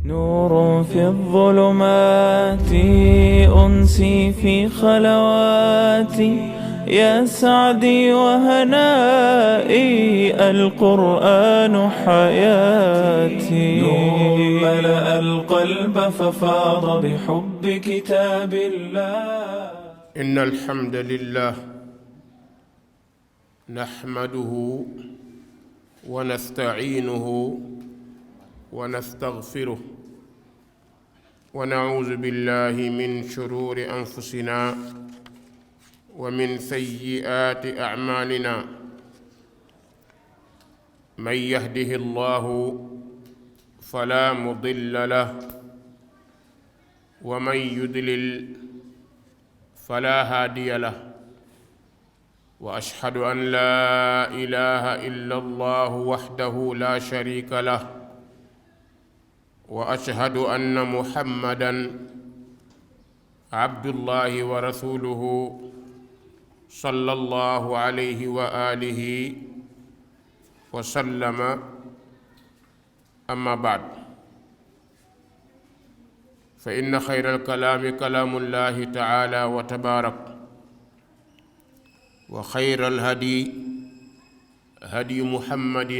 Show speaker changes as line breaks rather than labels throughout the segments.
نور في الظلمات أنسي في خلواتي يا سعدي وهنائي القرآن حياتي نور ملأ القلب ففاض بحب كتاب الله.
إن الحمد لله نحمده ونستعينه ونستغفره ونعوذ بالله من شرور أنفسنا ومن سيئات أعمالنا. من يهده الله فلا مضل له ومن يضلل فلا هادي له، وأشهد أن لا إله إلا الله وحده لا شريك له، وأشهد أن محمدًا عبد الله ورسوله صلى الله عليه وآله وسلم. أما بعد، فإن خير الكلام كلام الله تعالى وتبارك، وخير الهدي هدي محمد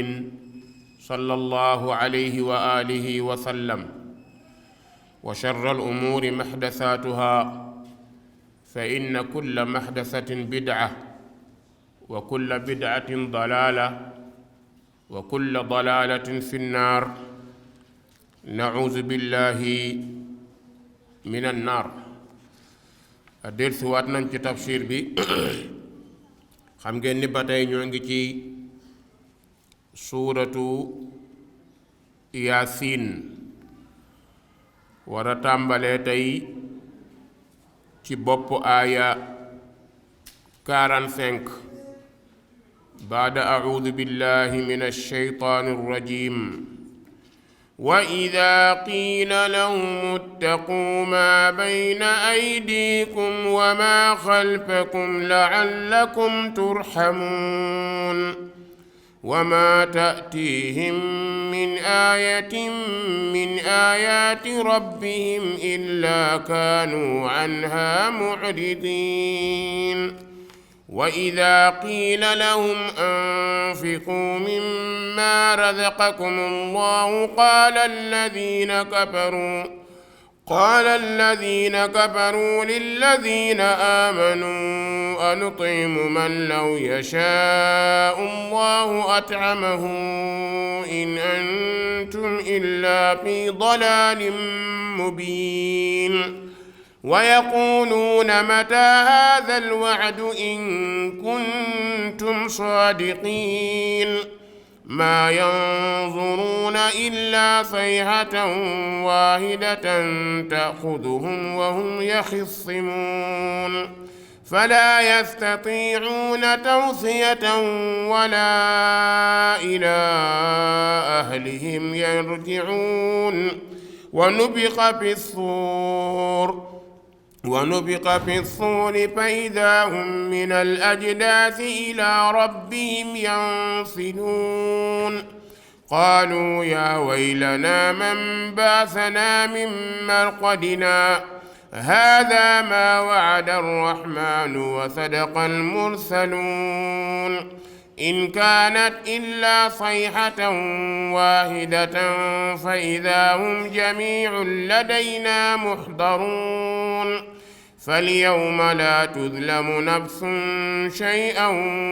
صلى الله عليه وآله وسلم، وشر الأمور محدثاتها، فإن كل محدثة بدعة، وكل بدعة ضلالة، وكل ضلالة في النار. نعوذ بالله من النار. أدير سواتنا في تفسير بي xam ngeen ni ba tey ñoo ngi ci suuratu Yaasin, war a tàmbalee tey ci bopp aaya 45 baada a'uudu billahi min ash-shaytaani r-rajiim. وإذا قيل لهم اتقوا ما بين أيديكم وما خلفكم لعلكم ترحمون وما تأتيهم من آية من آيات ربهم إلا كانوا عنها معرضين. وإذا قيل لهم أنفقوا مما رزقكم الله قال الذين كفروا للذين آمنوا أنطعم من لو يشاء الله أطعمه إن أنتم إلا في ضلال مبين. ويقولون متى هذا الوعد إن كنتم صادقين. ما ينظرون إلا صيحة واحدة تأخذهم وهم يخصمون فلا يستطيعون توصية ولا إلى أهلهم يرجعون. ونبق في الصور فإذا هم من الأجداث إلى ربهم ينسلون. قالوا يا ويلنا من بعثنا من مرقدنا هذا ما وعد الرحمن وصدق المرسلون. إن كانت إلا صيحة واحدة فإذا هم جميع لدينا محضرون. فاليوم لا تظلم نفس شيئا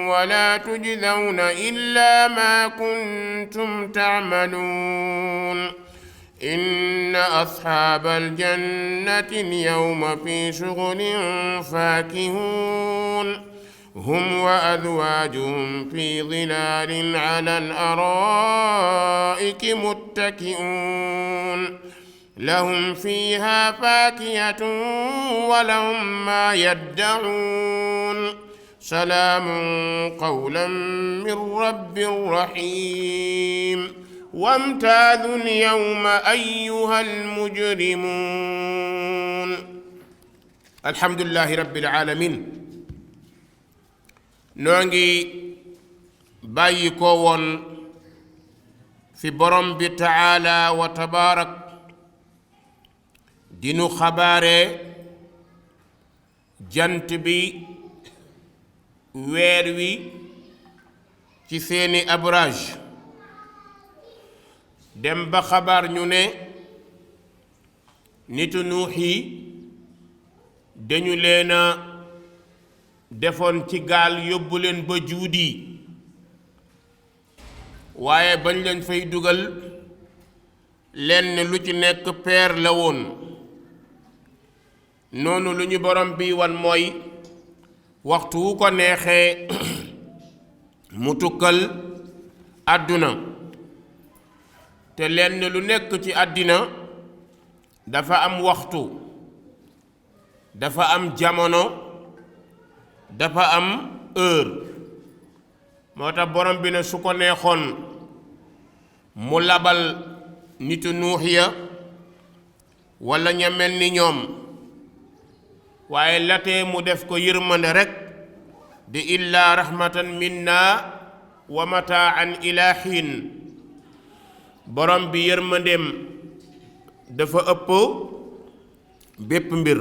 ولا تجزون إلا ما كنتم تعملون. إن أصحاب الجنة اليوم في شغل فاكهون هم وأزواجهم في ظلال على الأرائك متكئون لهم فيها فاكهة ولهم ما يدعون. سلام قولا من رب رحيم. وامتازوا اليوم أيها المجرمون. الحمد لله رب العالمين. نونغي بايكو وون في برم بتعالى وتبارك dinu xabaare jant bi weer wi ci seeni abraj dem ba xabaar ñu ne nitu nuux yi dañu leen a defoon ci gaal yóbbu leen ba juudi waaye bañ leen fay dugal lenn lu ci nekk peer la woon noonu lu ñu borom bi wan mooy waxtu wu ko neexee mu tukkal àdduna te lenn lu nekk ci àddina dafa am waxtu dafa am jamono dafa am heure moo tax borom bi ne su ko neexoon mu labal nitu nuux ya walla ña mel ni ñoom waaye latee mu def ko yërmande rekk di illaa rahmatan minna wa mataan ila xiin borom bi yërmandeem dafa ëpp bépp mbir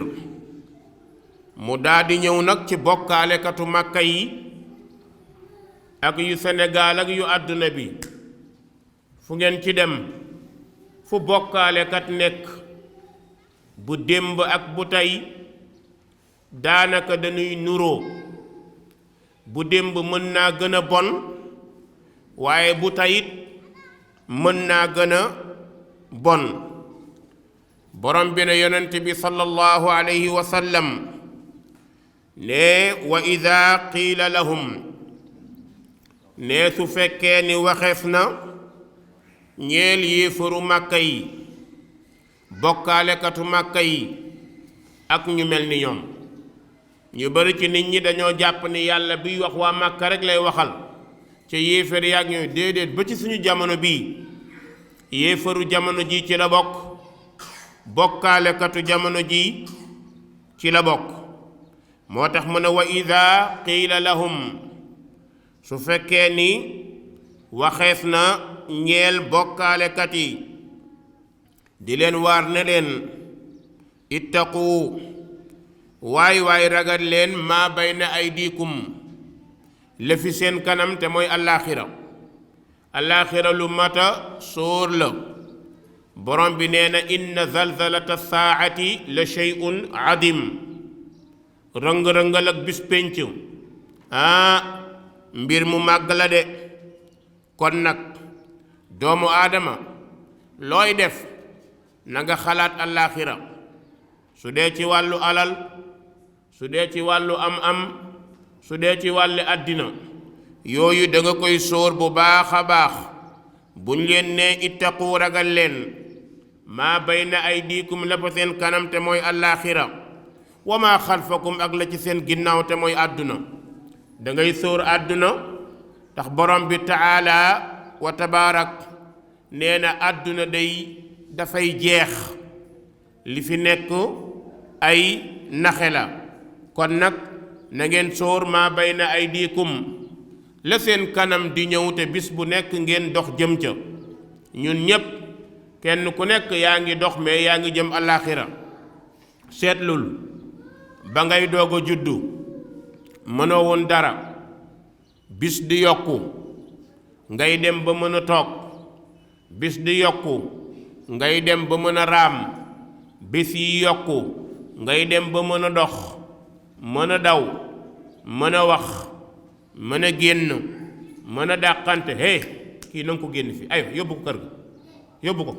mu daldi ñëw nag ci bokkaalekatu màkka yi ak yu Sénégal ak yu àdduna bi fu ngeen ci dem fu bokkaalekat nekk bu démb ak bu tey daanaka dañuy nuroo bu démb mën naa gën a bon waaye bu teyit mën naa gën a bon borom bi ne yonent bi sallallahu alayhi wa sallam ne wa ida qiila lahum ne su fekkee ni waxeef na ñeel yéefaru màkka yi bokkaalekatu màkka yi ak ñu mel ni ñoom ñu bari ci nit ñi dañoo jàpp ni yàlla biy wax waa màkka rek lay waxal ca yéefar yaak ñooy déedéet ba ci suñu jamono bii yéefaru jamono ji ci la bokk bokkaalekatu jamono ji ci la bokk moo tax mu ne wa ida qiila lahum su fekkee ni waxees na ñeel bokkaalekat yi di leen waar ne leen ittaqu waay ragal leen maa bayna aydikum la fi seen kanam te mooy allaaxira lu mata sóor la borom bi nee na inna zalzalata saati la shay'un adim rëng-rëngal ak bis pénc mbir mu màgg la de kon nag doomu aadama looy def na nga xalaat allaaxira su dee ci wàllu alal su dee ci wàllu am su dee ci wàllu àddina yooyu da nga koy sóor bu baax a baax buñ leen ne ittaqu ragal leen maa bayna aydikum la fa seen kanam te mooy allaaxira wa maa xalfakum ak la ci seen ginnaaw te mooy àdduna da ngay sóor àdduna tax borom bi taala wa tabaarak nee na àdduna day dafay jeex li fi nekk ay naxe la kon nag na ngeen sóor maa bayna aydikum la seen kanam di ñëw te bis bu nekk ngeen dox jëm ca ñun ñépp kenn ku nekk yaa ngi dox mais yaa ngi jëm àllaaxira seetlul ba ngay doog a juddu mënoo woon dara bis di yokku ngay dem ba mën a toog bis di yokku ngay dem ba mën a raam bis yi yokku ngay dem ba mën a dox mën a daw mën a wax mën a génn mën a dàqante kii na nga ko génn fi aywa yóbbu ko kër ga yóbbu ko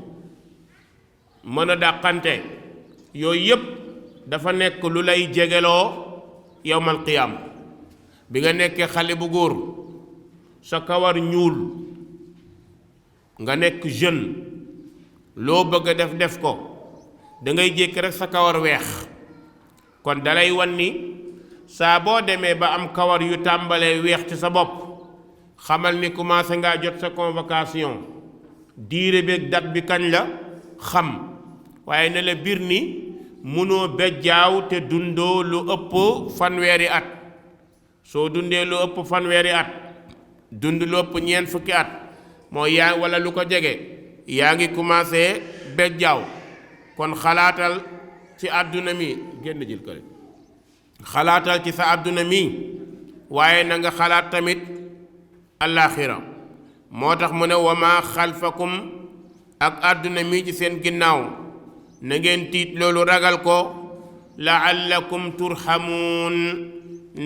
mën a dàqante yooyu yépp dafa nekk lu lay jegeloo yowmal qiyaam bi nga nekkee xale bu góor sa kawar ñuul nga nekk jeune loo bëgg a def ko da ngay jékki rek sa kawar weex kon dalay wan ni saa boo demee ba am kawar yu tàmbalee weex ci sa bopp xamal ni commencé ngaa jot sa convocation diire beeg date bi kañ la xam waaye ne la biir ni mënoo bejjaaw te dundoo lu ëpp fanweeri at soo dundee lu ëpp fanweeri at dund lu ëpp ñeent fukki at mooy yaa walla lu ko jege yaa ngi commencé bejjaaw kon xalaatal ci àdduna mi génn jël kale xalaatal ci sa àdduna mi waaye na nga xalaat tamit alaaxira moo tax mu ne wa maa xalfakum ak àdduna mi ci seen ginnaaw na ngeen tiit loolu ragal ko laallakum turhamuun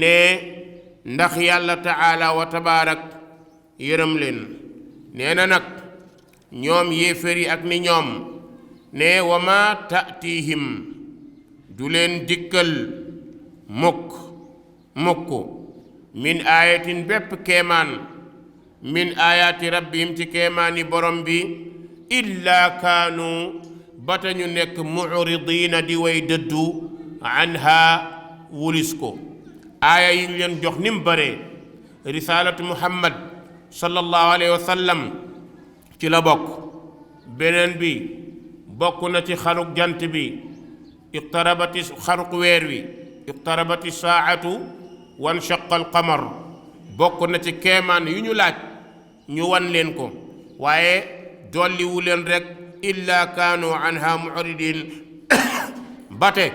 ne ndax yàlla taala wa tabaarak yërëm leen nee na nag ñoom yéefér yi ak ni ñoom ne wa ma ta'tihim du leen dikkal mukk min aayatin bépp keemaan min aayaati rabbihim ci keemaani borom bi illa kaanu bata ñu nekk mu'ridiina di way dëddu anha wulis ko aaya yi ñu leen jox ni mu bare risaalatu muhammad sallallahu alayhi wa sallam ci la bokk beneen bi bokk na ci xaruk jant bi iqtarabati xaruk weer wi iqtarabati saa'atu wanshaqa alqamar bokk na ci keemaan yu ñu laaj ñu wan leen ko waaye dolliwu leen rek illa kaanu anha mu'ridin bate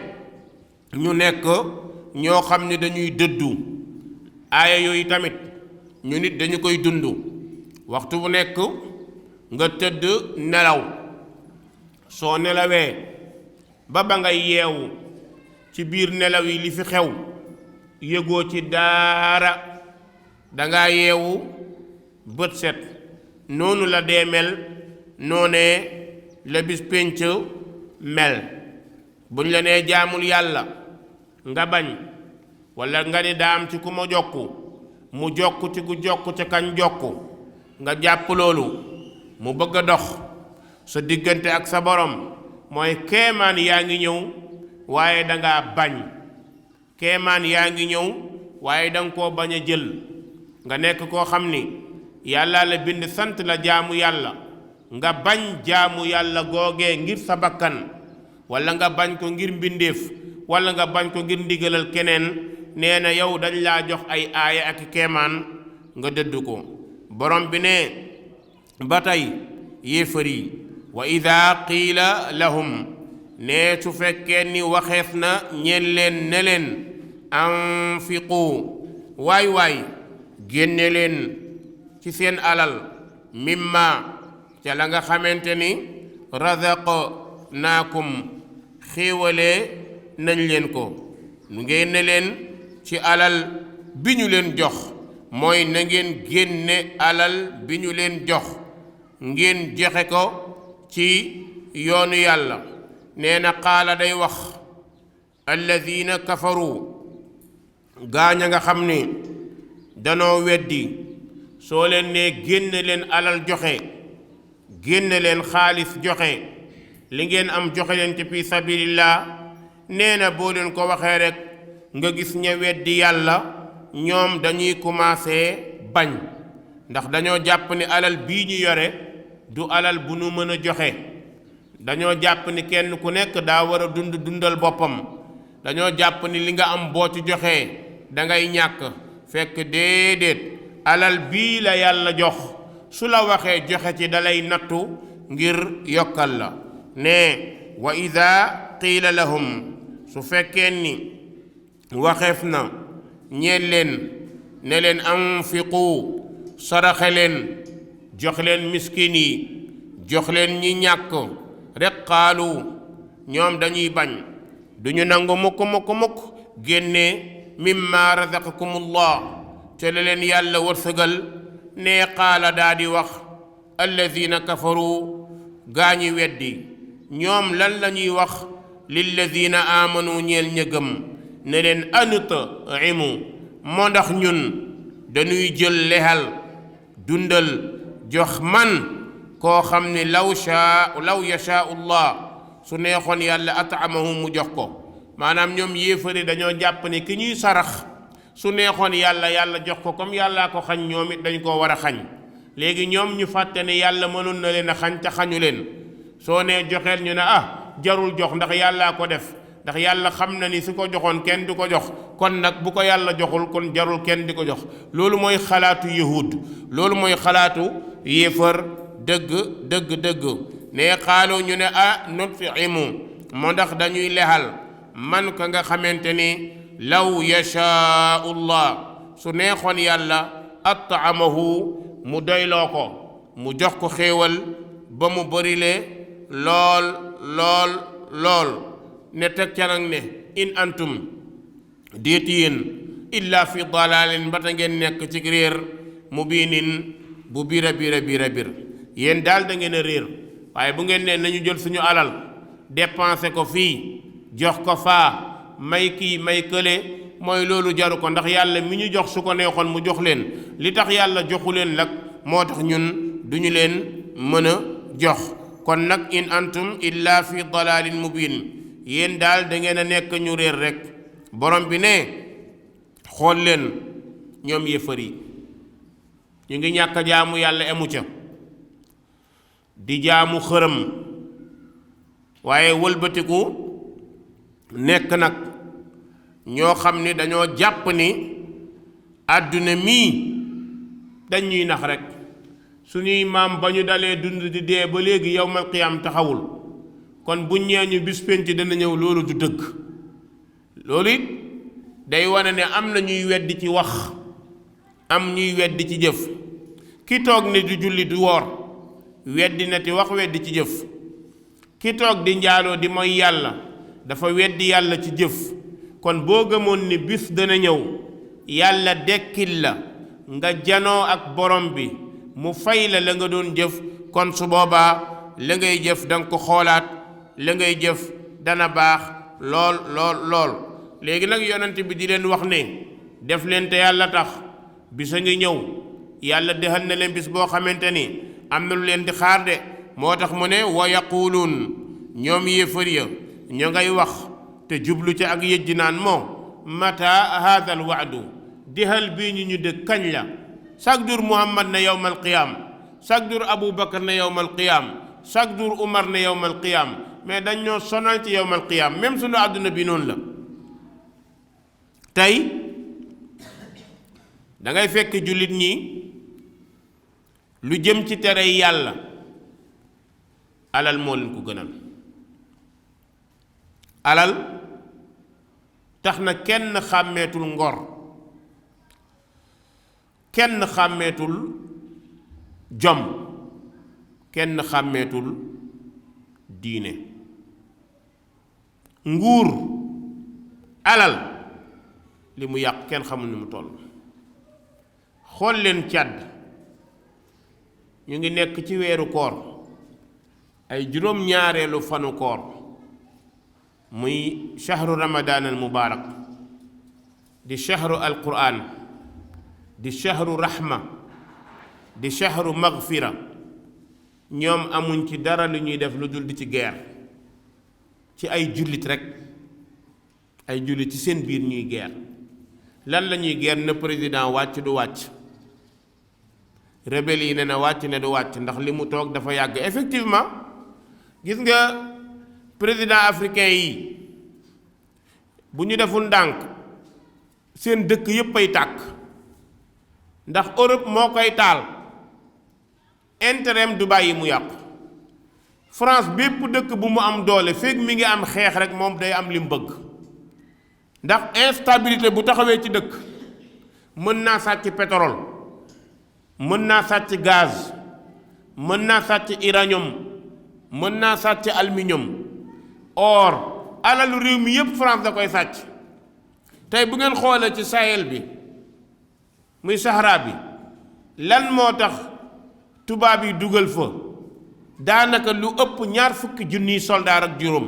ñu nekk ñoo xam ne dañuy dëddu aaya yooyu tamit ñu nit dañu koy dund waxtu bu nekk nga tëdd nelaw soo nelawee ba ngay yeewu ci biir nelaw yi li fi xew yëgoo ci daara danga yeewu bët set noonu la dee mel noonee la bis pénc mel buñ la nee jaamul yàlla nga bañ walla nga ni daam ci ku ma jokku mu jokku ci ku jokku ca kañ jokku nga jàpp loolu mu bëgg a dox sa diggante ak sa borom mooy keemaan yaa ngi ñëw waaye danga bañ keemaan yaa ngi ñëw waaye danga koo bañ a jël nga nekk koo xam ni yàlla la bind sant la jaamu yàlla nga bañ jaamu yàlla googee ngir sa bakkan walla nga bañ ko ngir mbindéef walla nga bañ ko ngir ndigalal keneen nee na yow dañ laa jox ay aaya ak keemaan nga dëdd ko borom bi ne ba tey yéefar yi wa ida qiila lahum ne su fekkee ni waxeef na ñeen leen ne leen anfiqu waay génne leen ci seen alal mimma ca la nga xamante ni razaqnaakum xéewalee nañ leen ko nu génne leen ci alal bi ñu leen jox mooy na ngeen génne alal bi ñu leen jox ngeen joxe ko ci yoonu yàlla nee na qaala day wax alladina kafaru gaañ a nga xam ni danoo weddi soo leen nee génne leen alal joxe génne leen xaalis joxe li ngeen am joxe leen ci fi sabilillah nee na boo leen ko waxee rek nga gis ña weddi yàlla ñoom dañuy commencé bañ ndax dañoo jàpp ni alal bii ñu yore du alal bu nu mën a joxe dañoo jàpp ni kenn ku nekk daa war a dundal boppam dañoo jàpp ni li nga am boo ci joxee dangay ñàkk fekk déedéet alal bii la yàlla jox su la waxee joxe ci dalay nattu ngir yokkal la ne wa ida qiila lahum su fekkee ni waxeef na ñeel leen ne leen anfiqu saraxe leen jox leen miskin yi jox leen ñi ñàkk rek qaalu ñoom dañuy bañ duñu nangu mukk génne mimma razaqakumullah te la leen yàlla wërsëgal ne qaala daa di wax alladina kafaru gaañi weddi ñoom lan la ñuy wax lilladina amanu ñeel ña gëm ne leen anut'imu moo ndax ñun dañuy jël lexal dundal jox man koo xam ne law yashaa'u llah su neexoon yàlla at'amahu mu jox ko maanaam ñoom yéefari dañoo jàpp ne ki ñuy sarax su neexoon yàlla jox ko comme yàllaa ko xañ ñoom it dañ koo war a xañ léegi ñoom ñu fàtte ne yàlla mënoon na leen a xañ te xañu leen soo nee joxeel ñu ne jarul jox ndax yàllaa ko def ndax yàlla xam na ni su ko joxoon kenn du ko jox kon nag bu ko yàlla joxul kon jarul kenn di ko jox loolu mooy xalaatu yahud loolu mooy xalaatu yéefar dëgg ne xaalu ñu ne nut'imu moo ndax dañuy lexal man ka nga xamante ni law yashaau llah su neexoon yàlla at'amahu mu doyloo ko mu jox ko xéewal ba mu bërile lool lool lool ne teg ca nag ne in antum déeti yéen illa fi dalalin mbata ngeen nekk ci réer mubiinin bu biir a biir a biir a biir yéen daal da ngeen a réer waaye bu ngeen ne nañu jël suñu alal dépensé ko fii jox ko faa may kii may kële mooy loolu jaru ko ndax yàlla mi ñu jox su ko neexoon mu jox leen li tax yàlla joxu leen nag moo tax ñun duñu leen mën a jox kon nag in antum illa fi dalalin mubin yéen daal da ngeen a nekk ñu réer rek borom bi ne xool leen ñoom yéefar yi ñu ngi ñàkk jaamu yàlla emu ca di jaamu xërëm waaye wëlbatiku nekk nag ñoo xam ni dañoo jàpp ni àdduna mii dañuy nax rek suñuy maam ba ñu dalee dund di dee ba léegi yawmal qiyaam taxawul kon bu ñee ñu bis penc dana ñëw loolu du dëgg loolu it day wane ne am na ñuy weddi ci wax am ñuy weddi ci jëf ki toog ne du julli du woor weddi na ti wax weddi ci jëf ki toog di njaaloo di mooy yàlla dafa weddi yàlla ci jëf kon boo gëmoon ni bis dana ñëw yàlla dekkil la nga janoo ak borom bi mu fay la la nga doon jëf kon su boobaa la ngay jëf danga ko xoolaat la ngay jëf dana baax lool lool lool léegi nag yonent bi di leen wax ne def leen te yàlla tax bis a ngi ñëw yàlla dexal na leen bis boo xamante ni am na lu leen di xaar de moo tax mu ne wa yaquluun ñoom yéefar ya ñoo ngay wax te jublu ca ak yëjji naan moo mata haada al waadu dexal bii ñu dëkk kañ la chaque jour Muhammad ne yawmal qiyaam chaque jour Abu Bakar ne yawmal qiyaam chaque jour Umar ne yawmal qiyaam mais dañ ñoo sonal ci yawmal qiyaam même sunu àdduna bi noonu la tey da ngay fekk jullit ñi lu jëm ci tere yàlla alal moo leen ko gënal alal tax na kenn xàmmeetul ngor kenn xàmmeetul jom kenn xàmmeetul diine nguur alal li mu yàq kenn xamul ni mu toll xool leen Càdd ñu ngi nekk ci weeru koor ay juróom-ñaareelu fanu koor muy shahru ramadan al mubarak di shahru al quran di shahru rahma di shahru maghfira ñoom amuñ ci dara lu ñuy def lu dul di ci guerre ci ay jullit rek ay jullit ci seen biir ñuy guerre lan la ñuy guerre na président wàcc du wàcc rebelle yi ne na wàcc ne du wàcc ndax li mu toog dafa yàgg effectivement gis nga président africain yi bu ñu deful ndànk seen dëkk yépp ay tàkk ndax Europe moo koy taal intérêt du bàyyi mu yàqu France bépp dëkk bu mu am doole fekk mi ngi am xeex rek moom day am li mu bëgg ndax instabilité bu taxawee ci dëkk mën naa sàcc pétrole mën naa sàcc gaz mën naa sàcc uranium mën naa sàcc aluminium or alalu réew mi yépp France da koy sàcc tey bu ngeen xoolee ci Sahel bi muy Sahara bi lan moo tax tubaab yi dugal fa daanaka lu ëpp 20,000 soldaar ak juróom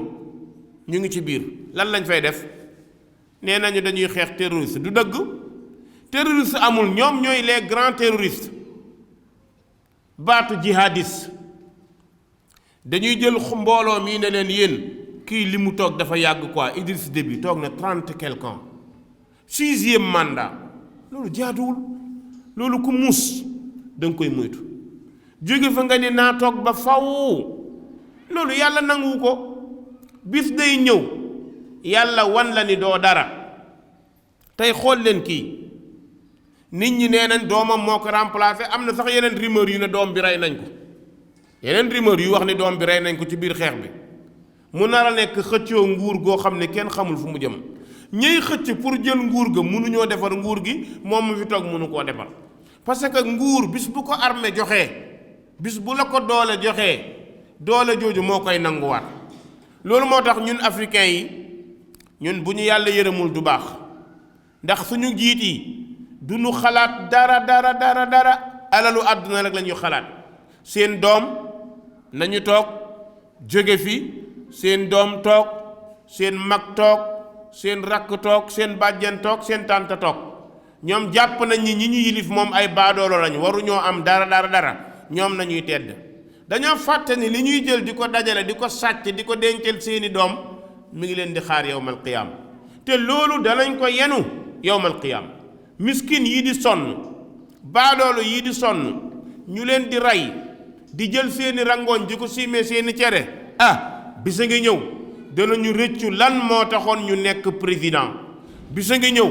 ñu ngi ci biir lan lañ fay def nee nañu dañuy xeex terroriste du dëgg terroriste amul ñoom ñooy les grands terroristes baatu jihadiste dañuy jël mbooloo mii ne leen yéen kii li mu toog dafa yàgg quoi Idriss Déby toog na 30 quelque ans 6e mandat loolu jaaduwul loolu ku muus da nga koy moytu jóge fa nga ni naa toog ba faw loolu yàlla nanguwu ko bis day ñëw yàlla wan la ni doo dara tey xool leen kii nit ñi nee nañ doomam moo ko remplacé am na sax yeneen rumeur yu ne doom bi rey nañ ko yeneen rumeur yu wax ni doom bi rey nañ ko ci biir xeex bi mu nar a nekk xëccoo nguur goo xam ne kenn xamul fu mu jëm ñiy xëcc pour jël nguur ga mënuñoo defar nguur gi moom mu fi toog mënu koo defar parce que nguur bis bu ko armée joxee bis bu la ko doole joxee doole jooju moo koy nanguwaat loolu moo tax ñun africains yi ñun bu ñu yàlla yërëmul du baax ndax suñu jiit yi du ñu xalaat dara alalu àdduna rek la ñuy xalaat seen doom nañu toog jóge fi seen doom toog seen mag toog seen rakk toog seen bàjjen toog seen tànta toog ñoom jàpp nañ ni ñi ñu yilif moom ay baadoolo lañ waruñoo am dara ñoom nañuy tedd dañoo fàtte ni li ñuy jël di ko dajale di ko sàcc di ko dencal seeni doom mi ngi leen di xaar yawmal qiyaam te loolu danañ ko yenu yawmal qiyaam miskin yi di sonn baadoolo yi di sonn ñu leen di rey di jël seeni rangooñ di ko siimee seeni cere bisa ngi ñëw danañu rëccu lan moo taxoon ñu nekk président bisa ngi ñëw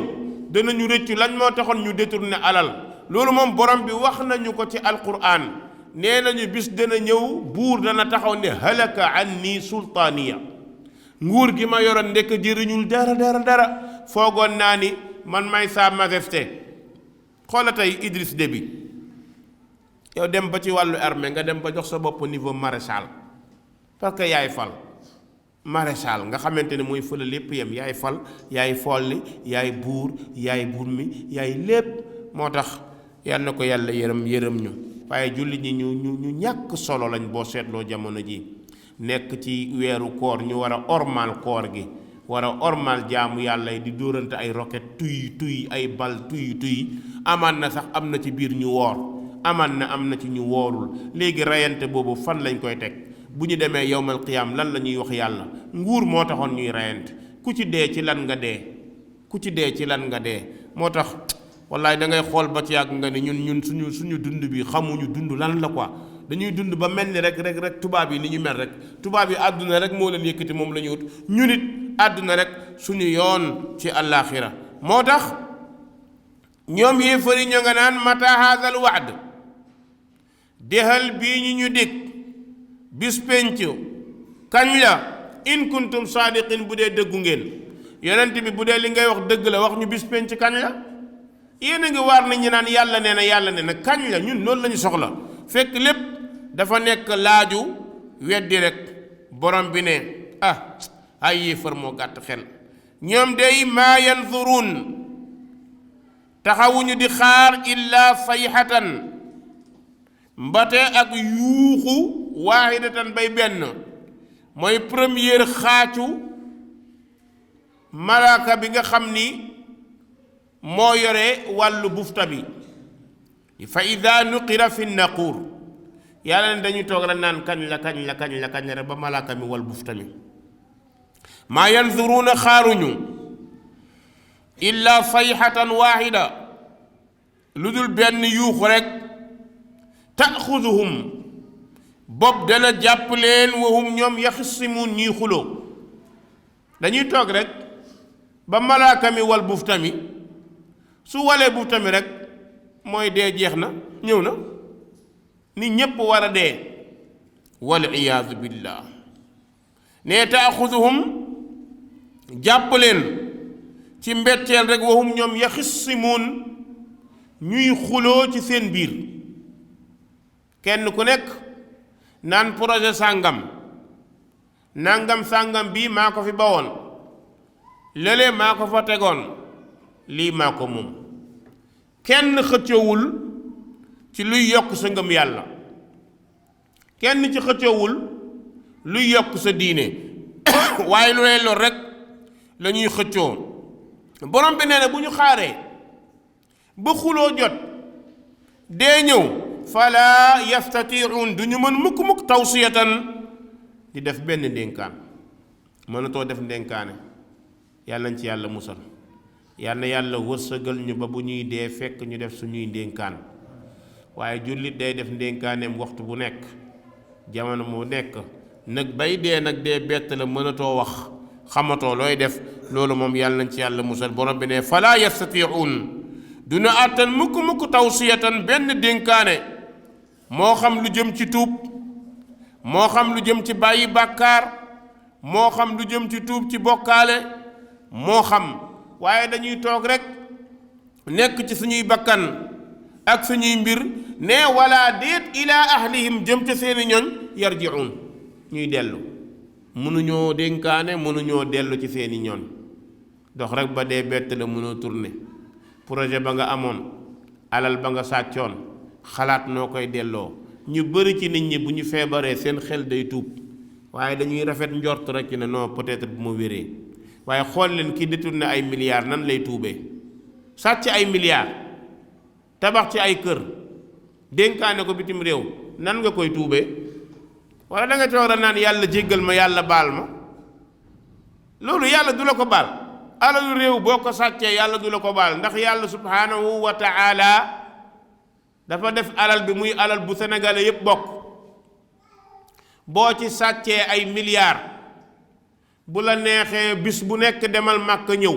danañu rëccu lan moo taxoon ñu détourné alal loolu moom borom bi wax nañu ko ci alquran nee nañu bis dana ñëw buur dana taxaw ne halaka anni sultaaniya nguur gi ma yoroon ndekk jëriñul dara foogoon naa ni man may sa majesté xoola tey Idriss Déby yow dem ba ci wàllu armée nga dem ba jox sa bopp niveau maréchal parce que yaay fal maréchal nga xamante ne mooy fële lépp yem yaay fal yaay folli yaay buur mi yaay lépp moo tax yal na ko yàlla yërëm ñu waaye jullit ñi ñu ñàkk solo lañ boo seetloo jamono ji nekk ci weeru koor ñu war a ormal koor gi war a ormal jaamu yàlla yi di dóorante ay roquette tuy ay bal tuy amaan na sax am na ci biir ñu woor amaan na am na ci ñu woorul léegi reyante boobu fan lañ koy teg bu ñu demee yawmal qiyaam lan la ñuy wax yàlla nguur moo taxoon ñuy reyante ku ci dee ci lan nga dee moo tax wallaay da ngay xool ba ci yàgg nga ni ñun suñu dund bi xamuñu dund lan la quoi dañuy dund ba mel ni rek tubaab yi ni ñu mel rek tubaab yi àdduna rek moo leen yëkkati moom la ñu wut ñu nit àdduna rek suñu yoon ci àllaaxira moo tax ñoom yéefari ñoo nga naan mata haazal wa'd dexal bii ñu dig bis penc kañ la in kuntum saadiqin bu dee dëggu ngeen yonent bi bu dee li ngay wax dëgg la wax ñu bis penc kañ la yéen a ngi waar nañ ñu naan yàlla nee na kañ la ñun loolu la ñu soxla fekk lépp dafa nekk laaju weddi rek borom bi ne ay yéefar moo gàtt xel ñoom day maa yanzuruun taxawuñu di xaar illaa sayxatan mbate ak yuuxu waahidatan bay benn mooy première xaacu malaaka bi nga xam ni moo yore wàllu bufta bi fa ida nuqira fi naquur yàlla ne dañuy toog rek naan kañ la rek ba malaaka mi wal bufta mi maa yanzuruuna xaaruñu illa sayxatan waahida lu dul benn yuuxu rek taaxuduhum bopp dana jàpp leen wahum ñoom yaxisimuun ñuy xuloo dañuy toog rek ba malaaka mi wal bufta mi su walee bufta mi rek mooy dee jeex na ñëw na nit ñépp war a dee wal iyaadu billah nee taaxuduhum jàpp leen ci mbetteel rek wahum ñoom yaxisimuun ñuy xuloo ci seen biir kenn ku nekk naan projet sàngam nangam sàngam bii maa ko fi bawoon lële maa ko fa tegoon lii maa ko moom kenn xëccoowul ci luy yokk sa ngëm yàlla kenn ci xëccoowul luy yokk sa diine waaye lu lay lor rek la ñuy xëccoo borom bi nee na bu ñu xaaree ba xuloo jot dee ñëw fala yastatiicuun du ñu mën mukk tawsiyatan di def benn ndénkaan mënatoo def ndénkaane yàlla nañ ci yàlla musal yàlla na yàlla wërsëgal ñu ba bu ñuy dee fekk ñu def suñuy ndénkaan waaye jullit day def ndénkaaneem waxtu bu nekk jamono mu nekk nag bay dee nag dee bett la mënatoo wax xamatoo looy def loolu moom yàlla nañ ci yàlla musal borom bi ne fala yastatiicuun du ñu àttan mukk tawsiyatan benn dénkaane moo xam lu jëm ci tuub moo xam lu jëm ci bàyyi bàkkaar moo xam lu jëm ci tuub ci bokkaale moo xam waaye dañuy toog rek nekk ci suñuy bakkan ak suñuy mbir ne wala déet ilaa ahlihim jëm ca seeni ñoñ yarji'un ñuy dellu mënuñoo dénkaane mënuñoo dellu ci seeni ñoñ dox rek ba dee bett la mënoo tourner projet ba nga amoon alal ba nga sàccoon xalaat noo koy delloo ñu bëri ci nit ñi bu ñu feebaree seen xel day tuub waaye dañuy rafet njort rek ci ne non peut-être bu ma wéree waaye xool leen ki détourné ay milliards nan lay tuubee sàcc ay milliards tabax ci ay kër dénkaane ko bitim réew nan nga koy tuubee wala da nga toog naan yàlla jéggal ma yàlla baal ma loolu yàlla du la ko baal alalu réew boo ko sàccee yàlla du la ko baal ndax yàlla subhanahu wa ta'ala dafa def alal bi muy alal bu sénégalais yépp bokk boo ci sàccee ay milliards bu la neexee bis bu nekk demal Màkka ñëw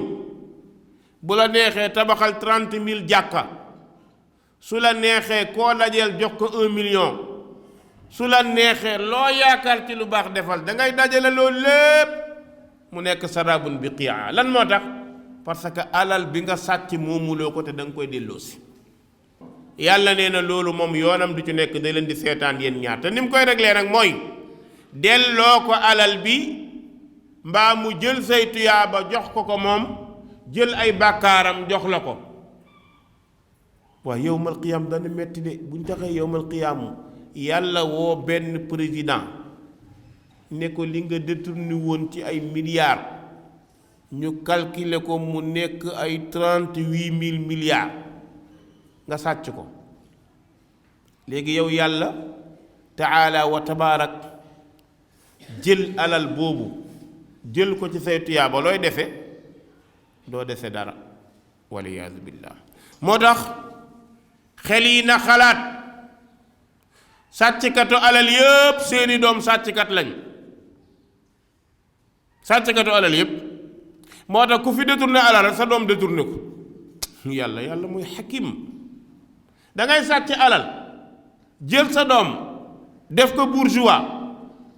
bu la neexee tabaxal 30 000 jàkka su la neexee koo dajeel jox ko 1 million su la neexee loo yaakaar ci lu baax defal da ngay dajale loolu lépp mu nekk sarabun bi qi'a lan moo tax parce que alal bi nga sàcc moomuloo ko te da nga koy delloosi yàlla nee na loolu moom yoonam du ci nekk da leen di seetaan yéen ñaar te ni mu koy réglé nag mooy delloo ko alal bi mbaa mu jël say tuyaaba jox ko ko moom jël ay bàkkaaram jox la ko waaye yowmal qiyaam dana metti de buñ taxee yowmal qiyaam yàlla woo benn président ne ko li nga détourné woon ci ay milliards ñu calculer ko mu nekk ay 38 000 milliards nga sàcc ko léegi yow yàlla taala wa tabaarak jël alal boobu jël ko ci say tuyaaba looy defe doo dese dara waliyaazu billah moo tax xel yi na xalaat sàcckatu alal yépp seeni doom sàcckat lañ sàcckatu alal yépp moo tax ku fi détourné alal sa doom détourné ko yàlla muy xakim da ngay sàcc alal jël sa doom def ko bourgeois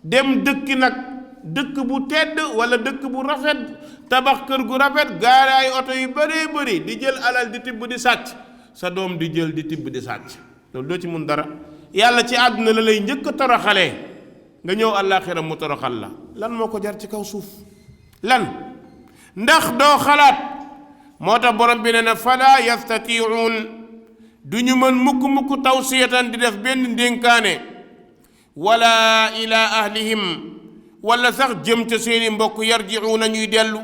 dem dëkki nag dëkk bu tedd wala dëkk bu rafet tabax kër gu rafet gaare ay oto yu bëree bëri di jël alal di tibb di sàcc sa doom di jël di tibb di sàcc loolu doo ci mun dara yàlla ci àdduna la lay njëkk a toroxalee nga ñëw àllaaxira mu toroxal la lan moo ko jar ci kaw suuf lan ndax doo xalaat moo tax borom bi ne na fala yastatiuun du ñu mën mukk tawsiyatan di def benn ndénkaane wala ila ahlihim wala sax jëm ca seeni mbokk yarjiuuna ñuy dellu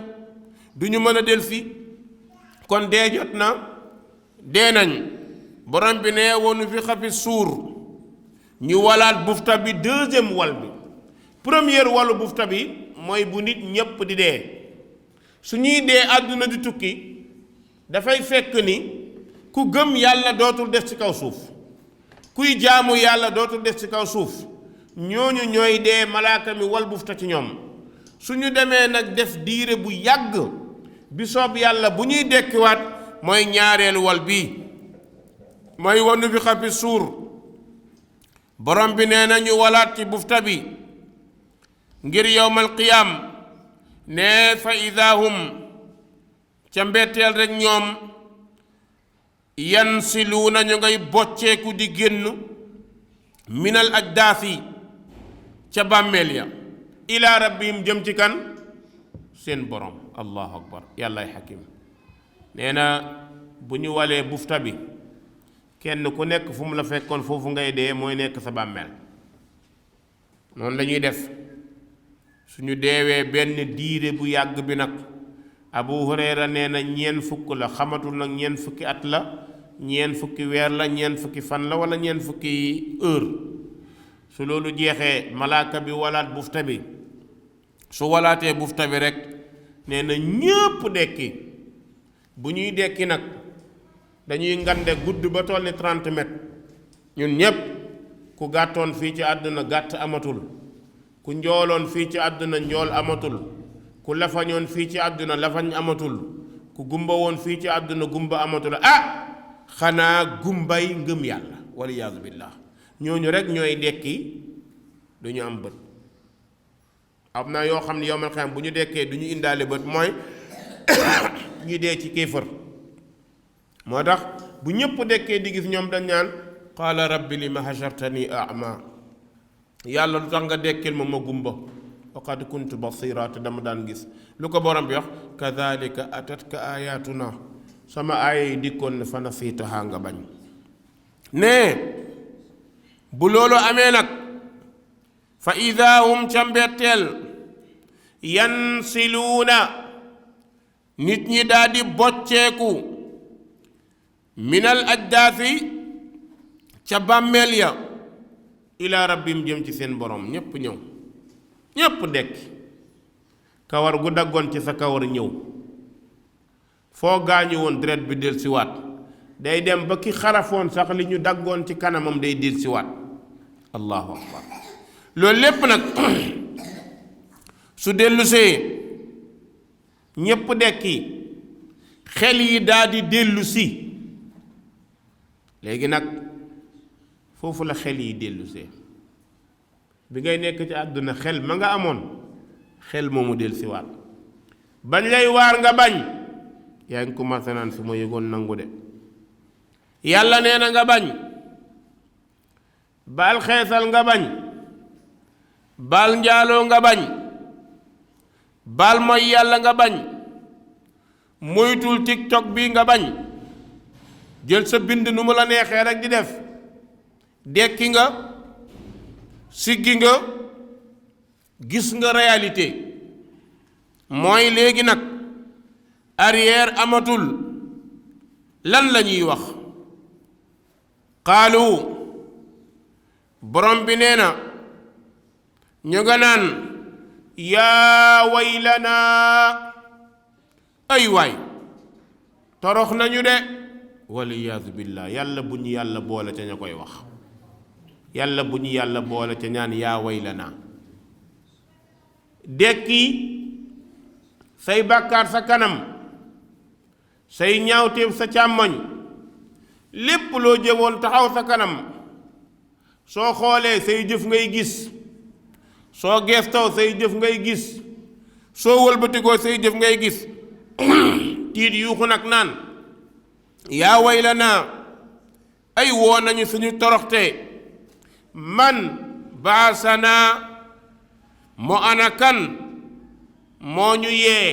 du ñu mën a del si kon dee jot na dee nañ borom bi ne woonu fi xafi suur ñu walaat bufta bi deuxième wal bi première walu bufta bi mooy bu nit ñépp di dee su ñuy dee àdduna di tukki dafay fekk ni ku gëm yàlla dootul des ci kaw suuf kuy jaamu yàlla dootul des ci kaw suuf ñooñu ñooy dee malaaka mi wal bufta ci ñoom suñu demee nag def diire bu yàgg bi soob yàlla bu ñuy dekkiwaat mooy ñaareelu wal bii mooy wanu fi xafi suur borom bi nee na ñu walaat ci bufta bi ngir yowmal qiyaam ne fa idahum ca mbetteel rek ñoom yansiluuna ñu ngay bocceeku di génn minal ajdaasi ca bàmmeel ya ila rabbihim jëm ci kan seen borom allahu akbar yàllaay xakim nee na bu ñu walee bufta bi kenn ku nekk fu mu la fekkoon foofu ngay dee mooy nekk sa bàmmeel noonu la ñuy def suñu deewee benn diire bu yàgg bi nag Abu Hurayra nee na ñeen fukk la xamatul nag ñeen fukki at la ñeen fukki weer la ñeen fukki fan la wala ñeen fukki heure su loolu jeexee malaaka bi walaat bufta bi su walaatee bufta bi rek nee na ñépp dekki bu ñuy dekki nag dañuy ngande gudd ba toll ni 30 mètres ñun ñépp ku gàttoon fii ci àdduna gàtt amatul ku njooloon fii ci àdduna njool amatul ku lafañoon fii ci àdduna lafañ amatul ku gumba woon fii ci àdduna gumba amatul xanaa gumbay ngëm yàlla waliyaazu billah ñooñu rek ñooy dekki du ñu am bët am na yoo xam ne yowmal xiyaam bu ñu dekkee du ñu indaale bët mooy ñu dee ci kéefër moo tax bu ñëpp dekkee di gis ñoom dañ ñaan qaala rabbi lima hashartani a'ma yàlla lu tax nga dekkil ma gumba wa qad kuntu basira te dama daan gis lu ko borom bi wax kadhalika atatka ayatuna sama aaya yi dikkoon ne fa nasiitaha nga bañ ne bu loolu amee nag fa ida hum ca mbetteel yansiluuna nit ñi daal di bocceeku minal ajdaasi ca bàmmeel ya ila rabbim jëm ci seen borom ñépp ñëw ñépp dekki kawar gu daggoon ci sa kawar ñëw foo gaañu woon deret bi del siwaat day dem ba ki xarafoon sax li ñu daggoon ci kanamam day del siwaat allahu akbar loolu lépp nag su dellusee ñépp dekki xel yi daal di dellu si léegi nag foofu la xel yi dellusee bi ngay nekk ci àdduna xel ma nga amoon xel moomu del siwaat bañ lay waar nga bañ yaa ngi commencé naan su ma yëgoon nangu de yàlla nee na nga bañ baal xeesal nga bañ baal njaaloo nga bañ baal mooy yàlla nga bañ moytul tiktok bi nga bañ jël sa bind nu mu la neexee rek di def dekki nga siggi nga gis nga réalité mooy léegi nag arrière amatul lan la ñuy wax qaalu borom bi nee na ñu nga naan yaa waylanaa ay waay torox nañu de waliyaadu billah yàlla bu ñu yàlla boole ca ña koy wax yàlla bu ñu yàlla boole ca ñaan yaa waylanaa dekki say bàkkaar sa kanam say ñaawteef sa càmmoñ lépp loo jëmoon taxaw sa kanam soo xoolee say jëf ngay gis soo geestoo say jëf ngay gis soo wëlbatikoo say jëf ngay gis tiit yuuxu nag naan yaa waylanaa ay woo nañu suñu toroxte man baasanaa mo ana kan moo ñu yee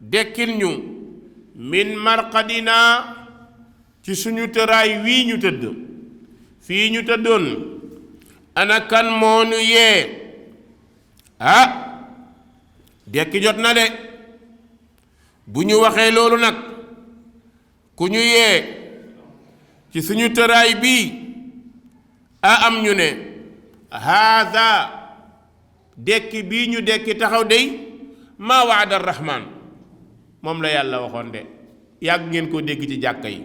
dekkil ñu min marqadinaa ci suñu tëraay wii ñu tëdd fii ñu tëddoon ana kan moo ñu yee dekki jot na de bu ñu waxee loolu nag ku ñu yee ci suñu tëraay bii am ñu ne haada dekki bii ñu dekki taxaw dey maa waada arrahman moom la yàlla waxoon de yàgg ngeen koo dégg ci jàkka yi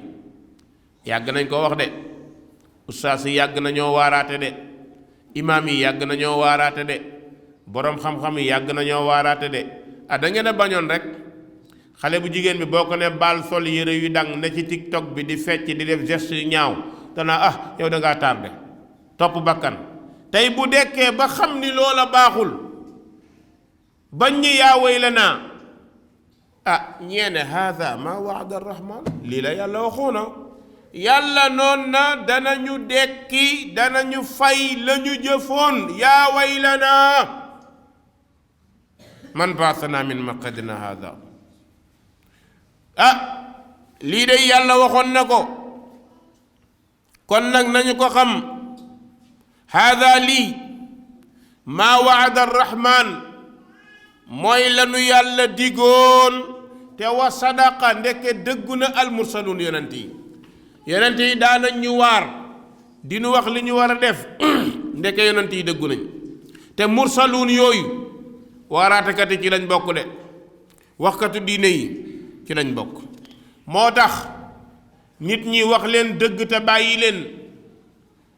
yàgg nañ koo wax de ustaas yi yàgg nañoo waaraate de imaam yi yàgg nañoo waaraate de boroom xam-xam yi yàgg nañoo waaraate de da ngeen a bañoon rek xale bu jigéen bi boo ko ne baal sol yére yu dang ne ci tiktok bi di fecc di def geste yu ñaaw te naa yow da ngaa tardé topp bakkan tey bu dekkee ba xam ni loola baaxul bañ ñi yaa waylanaa ñeene haada ma waada arrahman lii la yàlla waxoona yàlla noon na danañu dekki danañu fay la ñu jëfoon yaa waylanaa man baasana min maqadina haada lii de yàlla waxoon na ko kon nag nañu ko xam haada lii maa waada arrahman mooy lanu yàlla digoon te wa sadaqa ndeke dëggu na almursaluun yonent yi daanañ ñu waar di nu wax li ñu war a def ndeke yonent yi dëggu nañ te mursaluun yooyu waaraatekat yi ci lañ bokk de waxkatu diine yi ci lañ bokk moo tax nit ñi wax leen dëgg te bàyyi leen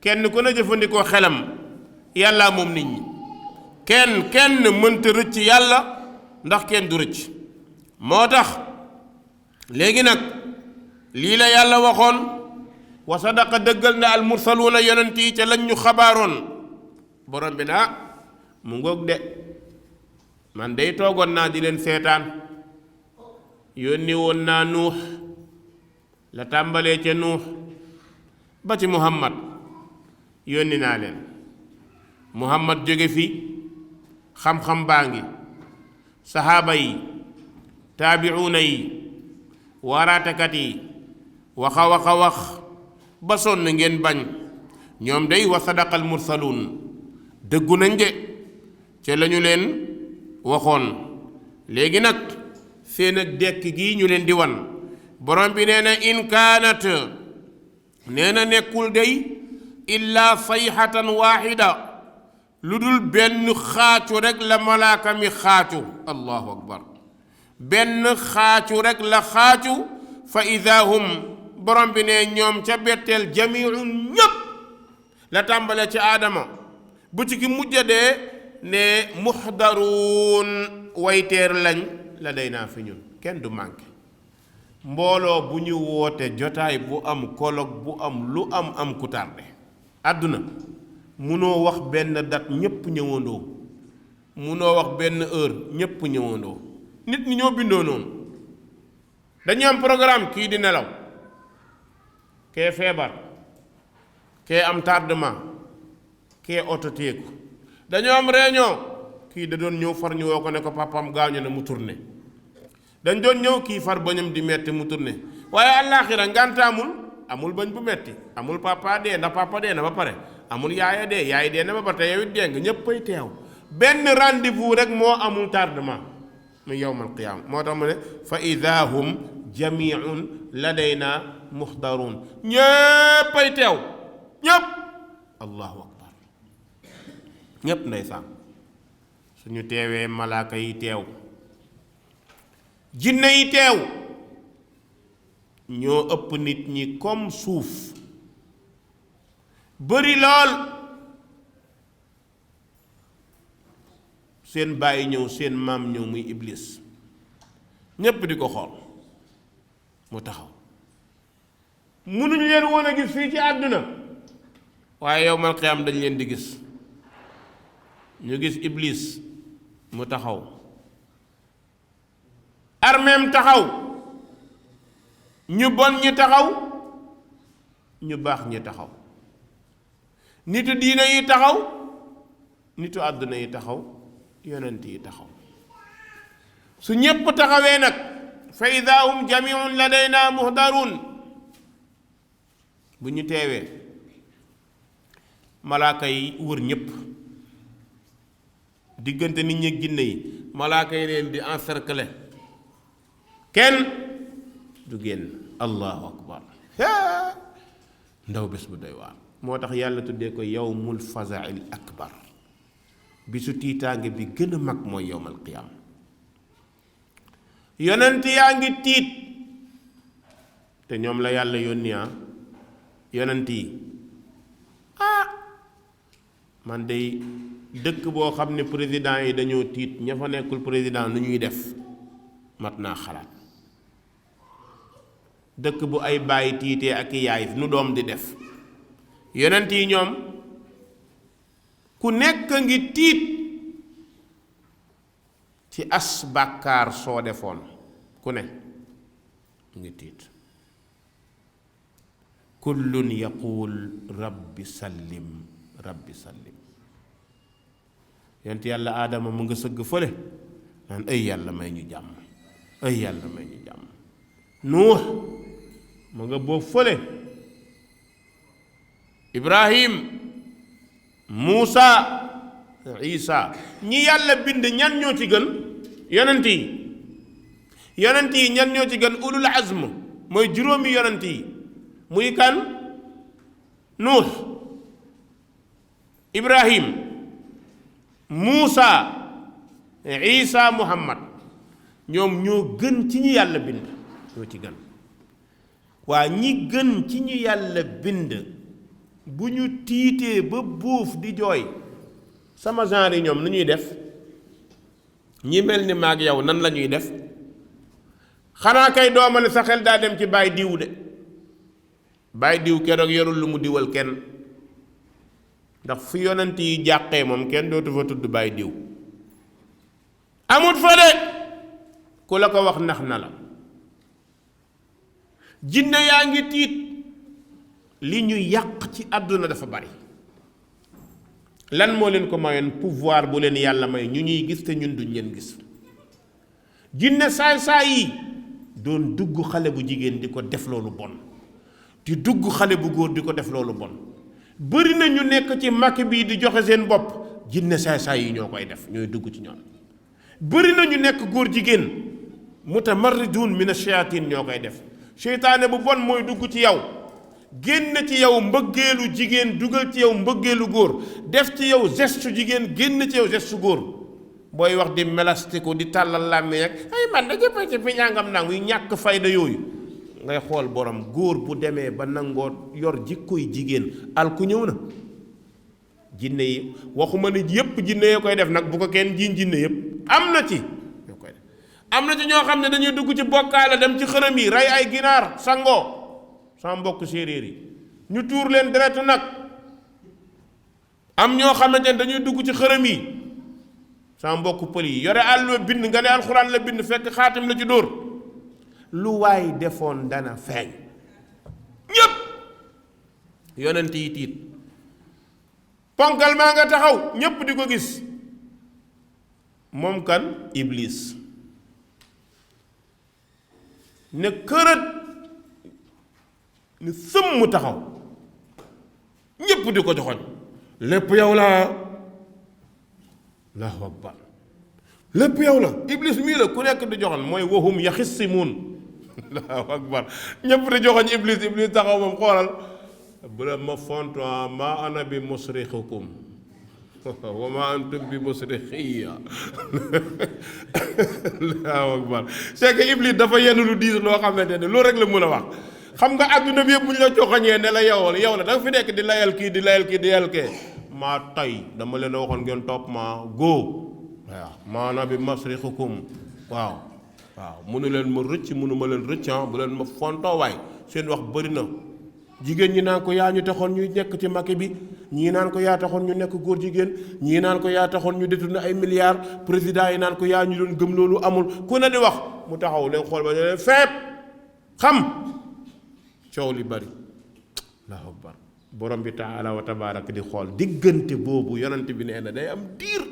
kenn ku ne jëfandikoo xelam yàlla moom nit ñi kenn mënta rëcc yàlla ndax kenn du rëcc moo tax léegi nag lii la yàlla waxoon wa sadaqa dëggal na al mursaluuna yonent yi ca lañ ñu xabaaroon borom bi na mu ngoog de man day toogoon naa di leen seetaan yónni woon naa nuux la tàmbalee ca nuux ba ci muhammad yónni naa leen muhammad jóge fi xam-xam baa ngi saxaaba yi taabiuuna yi waaraatekat yi waxa wax ba sonn ngeen bañ ñoom day wa sadaqal mursaluun dëggu nañ de ca lañu leen waxoon léegi nag seen ak dekk gi ñu leen di wan borom bi nee na in kaanat nee na nekkul day illaa sayxatan waaxida lu dul benn xaacu rek la malaaka mi xaacu allahu akbar benn xaacu rek la xaacu fa ida hum borom bi ne ñoom ca betteel jamiun ñépp la tàmbale ci aadama bu ci ki mujja dee ne muxdaruun wayteer lañ la day naa fi ñun kenn du manqué mbooloo bu ñu woote jotaay bu am colloque bu am lu am ku tardé àdduna munoo wax benn date ñépp ñëwandoo munoo wax benn heure ñépp ñëwandoo nit ñi ñoo bindoo noonu dañu am programme kii di nelaw kee feebar kee am tardement kee oto téeku dañoo am réunion kii da doon ñëw far ñu woo ko ne ko papaam gaañu na mu tourné dañ doon ñëw kii far bañam di metti mu tourné waaye àllaaxira ngantaamul amul bañ bu metti amul papa dee ndax papa dee na ba pare amul yaaya dee yaay dee na ba pare te yow it dee nga ñéppay teew benn rendez-vous rek moo amul tardement mu yawmal qiyaama moo tax mu ne fa idaa hum jamiun ladayna muxdaruun ñéppay teew ñépp allahu akbar ñépp ndeysaan suñu teewee malaaka yi teew jinne yi teew ñoo ëpp nit ñi comme suuf bari lool seen bàyyi ñëw seen maam ñëw muy iblis ñépp di ko xool mu taxaw mënuñu leen woon a gis fii ci àdduna waaye yawmal qiyaam dañ leen di gis ñu gis iblis mu taxaw armeem taxaw ñu bon ñi taxaw ñu baax ñi taxaw nitu diine yi taxaw nitu àdduna yi taxaw yonent yi taxaw su ñépp taxawee nag fa idaa hum jamiun ladayna muhdarun bu ñu teewee malaaka yi wër ñépp diggante nit ñi ak jinne yi malaaka yi leen di encercler kenn du génn allahu akbar ndaw bés bu doy waar moo tax yàlla tuddee ko yawmul fazail akbar bisu tiitaange bi gën a mag mooy yawmal qiyaam yonent yaa ngi tiit te ñoom la yàlla yónni yonent yi man day dëkk boo xam ne président yi dañoo tiit ña fa nekkul président nu ñuy def mat naa xalaat dëkk bu ay bàyyi tiitee ak i yaay nu doom di def yonent yi ñoom ku nekk ngi tiit ci as bàkkaar soo defoon ku ne ngi tiit kullun yaqul rabbi sallim rabbi sallim yonent yàlla aadama mu nga sëgg fële naan ay yàlla may ñu jàmm ay yàlla may ñu jàmm nuux mu nga boobu fële ibrahim muusa isa ñi yàlla bind ñan ñoo ci gën yonent yi ñan ñoo ci gën ulul azm mooy juróomi yonent yi muy kan nuux ibrahim muusa isa muhammad ñoom ñoo gën ci ñi yàlla bind ñoo ci gën waa ñi gën ci ñi yàlla bind bu ñu tiitee ba buuf di jooy sama genre yi ñoom nu ñuy def ñi mel ni maag yow nan la ñuy def xanaa kay dooma ne sa xel daa dem ci baay diw de baay diw keroog yorul lu mu diwal kenn ndax fu yonent yi jàqee moom kenn dootu fa tudd baay diw amut fa de ku la ko wax nax na la jinne yaa ngi tiit li ñu yàq ci àdduna dafa bari lan moo leen ko mayoon pouvoir bu leen yàlla may ñu ñuy gis te ñun duñ leen gis jinne saay-saay yi doon dugg xale bu jigéen di ko def loolu bon di dugg xale bu góor di ko def loolu bon bëri na ñu nekk ci makk bii di joxe seen bopp jinne saay-saay yi ñoo koy def ñooy dugg ci ñoom bëri na ñu nekk góor jigéen mutamarridun min ash-shayatin ñoo koy def seytaane bu bon mooy dugg ci yow génn ci yow mbëggeelu jigéen dugal ci yow mbëggeelu góor def ci yow geste jigéen génn ci yow geste góor booy wax di melastiku di tàllal làmmi ak ay man da jëpp ci fi ñàngam nangu yu ñàkk fayda yooyu ngay xool borom góor bu demee ba nangoo yor jikkoy jigéen al ku ñëw na jinne yi waxuma ne yépp jinne yoo koy def nag bu ko kenn jiin jinne yépp am na ci ñoo koy def am na ci ñoo xam ne dañuy dugg ci bokkaale dem ci xërëm yi rey ay ginaar sangoo sama mbokk séeréer yi ñu tuur leen deretu nag am ñoo xamante ne dañuy dugg ci xërëm yi sama mbokk pël yi yore àll bind nga ne alxuraan la bind fekk xaatim la ci dóor lu waay defoon dana feeñ ñépp yonent yi tiit ponkal maa nga taxaw ñépp di ko gis moom kan iblis ne kërët ni sëmm taxaw ñépp di ko joxoñ lépp yow la allahu akbar lépp yow la iblis mii la ku nekk di joxoñ mooy wahum yaxissimuun allahu akbar ñépp di joxoñ iblis taxaw moom xoolal bu la ma fonto ma ana bi musrixukum wa ma antum bi musrixiya allahu akbar c'est que iblis dafa yenn lu diis loo xamante ne loolu rek la mën a wax xam nga àdduna bi yëpp bu ñu la joxoñee ne la yow la da nga fi nekk di layal kii di layal kee maa tay dama leen a waxoon ngeen topp maa góo waaw maanaam bi masrixukum waaw mënu leen ma rëcc mënuma leen rëcc bu leen ma fontoo waay seen wax bëri na jigéen ñi naan ko yaa ñu taxoon ñu nekk ci makki bi ñii naan ko yaa taxoon ñu nekk góor jigéen ñii naan ko yaa taxoon ñu détourné ay milliards président yi naan ko yaa ñu doon gëm loolu amul ku ne di wax mu taxaw leen xool ba ñu leen feeb xam coow li bari allahu akbar borom bi taala wa tabarak di xool diggante boobu yonent bi nee na day am diir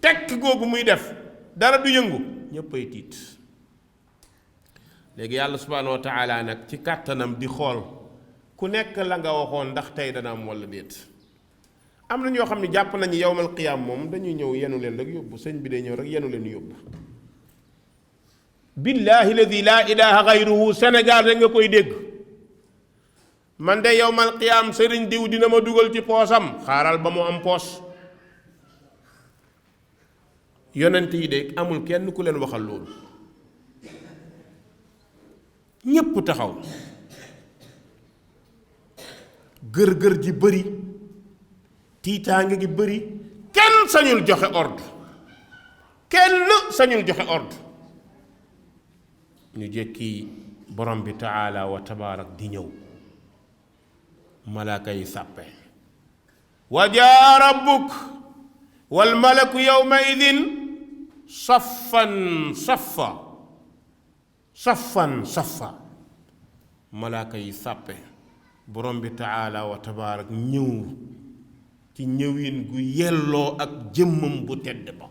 tekk googu muy def dara du yëngu ñéppay tiit léegi yàlla subhanahu wa taala nag ci kàttanam di xool ku nekk la nga waxoon ndax tey dana am walla déet am na ñoo xam ne jàpp nañu yowmal qiyaam moom dañuy ñëw yenu leen rek yóbbu sëñ bi day ñëw rek yenu leen yóbbu billahi alladi laa ilaha gayruhu Sénégal rek nga koy dégg man de yowmal qiyaam sëriñ diw dina ma dugal ci poosam xaaral ba mu am poos yonent yi de amul kenn ku leen waxal loolu ñépp taxaw gër-gër ji bëri tiitaange gi bëri kenn sañul joxe ordre ñu jekki borom bi taala wa tabaarak di ñëw malaaka yi sàppe wa jaa rabbuk wal malaku yawma idin saffan saffa malaaka yi sàppe borom bi taala wa tabaarak ñëw ci ñëwin gu yelloo ak jëmmam bu tedd ba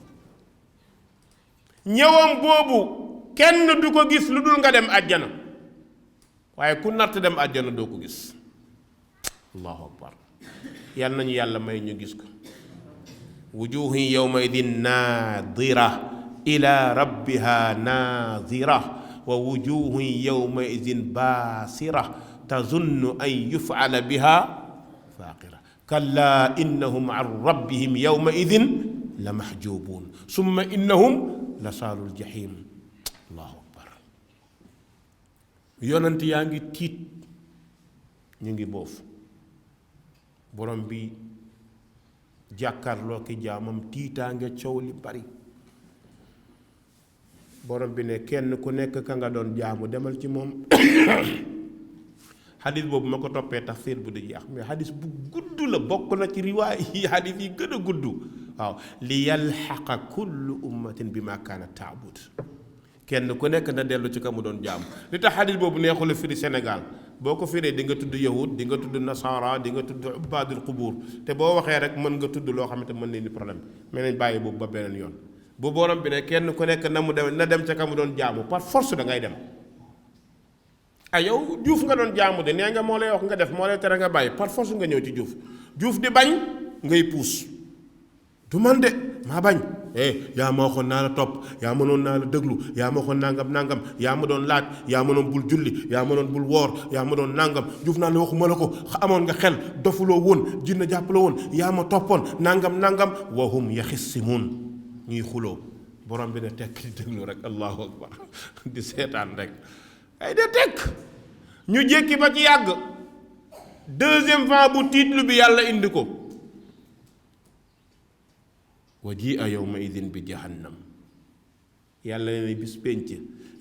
ñëwam boobu kenn du ko gis lu dul nga dem àjjana waaye ku natt dem àjjana doo ko gis allahu akbar yal nañu yàlla may ñu gis ko wujuhun yawma idin naadira ila rabbiha naadira wa wujuhun yawma idin baasira tazunnu an yuf'ala biha faaqira kalla innahum an rabbihim yawma idin la mahjubuun summa innahum la saalul jahim allahu akbar yonent yaa ngi tiit ñu ngi boofu borom bi jàkkaarloo ki jaamam tiitaange coow li bari borom bi ne kenn ku nekk ka nga doon jaamu demal ci moom xadis boobu ma ko toppee tafsir bu du jeex mais xadis bu gudd la bokk na ci riwaay yi xadis yi gën a gudd waaw li yalxaqa kullu ummatin bi ma kaanat taabud kenn ku nekk na dellu ci ka mu doon jaamu li tax xadis boobu neexul a firi Sénégal boo ko firee di nga tudd yahud di nga tudd nasara di nga tudd ubbaadul qubuur te boo waxee rek mën nga tudd loo xamante mën ni problème mais nañ bàyyi boobu ba beneen yoon bu borom bi ne kenn ku nekk na mu dem na dem ca ka mu doon jaamu par force da ngay dem ah yow juuf nga doon jaamu de nee nga moo lay wax nga def moo lay tere nga bàyyi par force nga ñëw ci juuf di bañ ngay puus du man de maa bañ yaa ma waxoon naa la topp yaa mënoon naa la déglu yaa ma waxoon nangam yaa ma doon laaj yaa ma doon bul julli yaa ma doon bul woor yaa ma doon nangam juuf naa la waxuma la ko amoon nga xel dofuloo woon jinna jàppaloo woon yaa ma toppoon nangam wahum yaxissimuun ñuy xuloo borom bi ne tekk di déglu rek allahu akbar di seetaan rek ay de tekk ñu jékki ba ci yàgg deuxième vent bu tiitlu bi yàlla indi ko wa ji a yawma idin bi jahannam yàlla ne bis pénc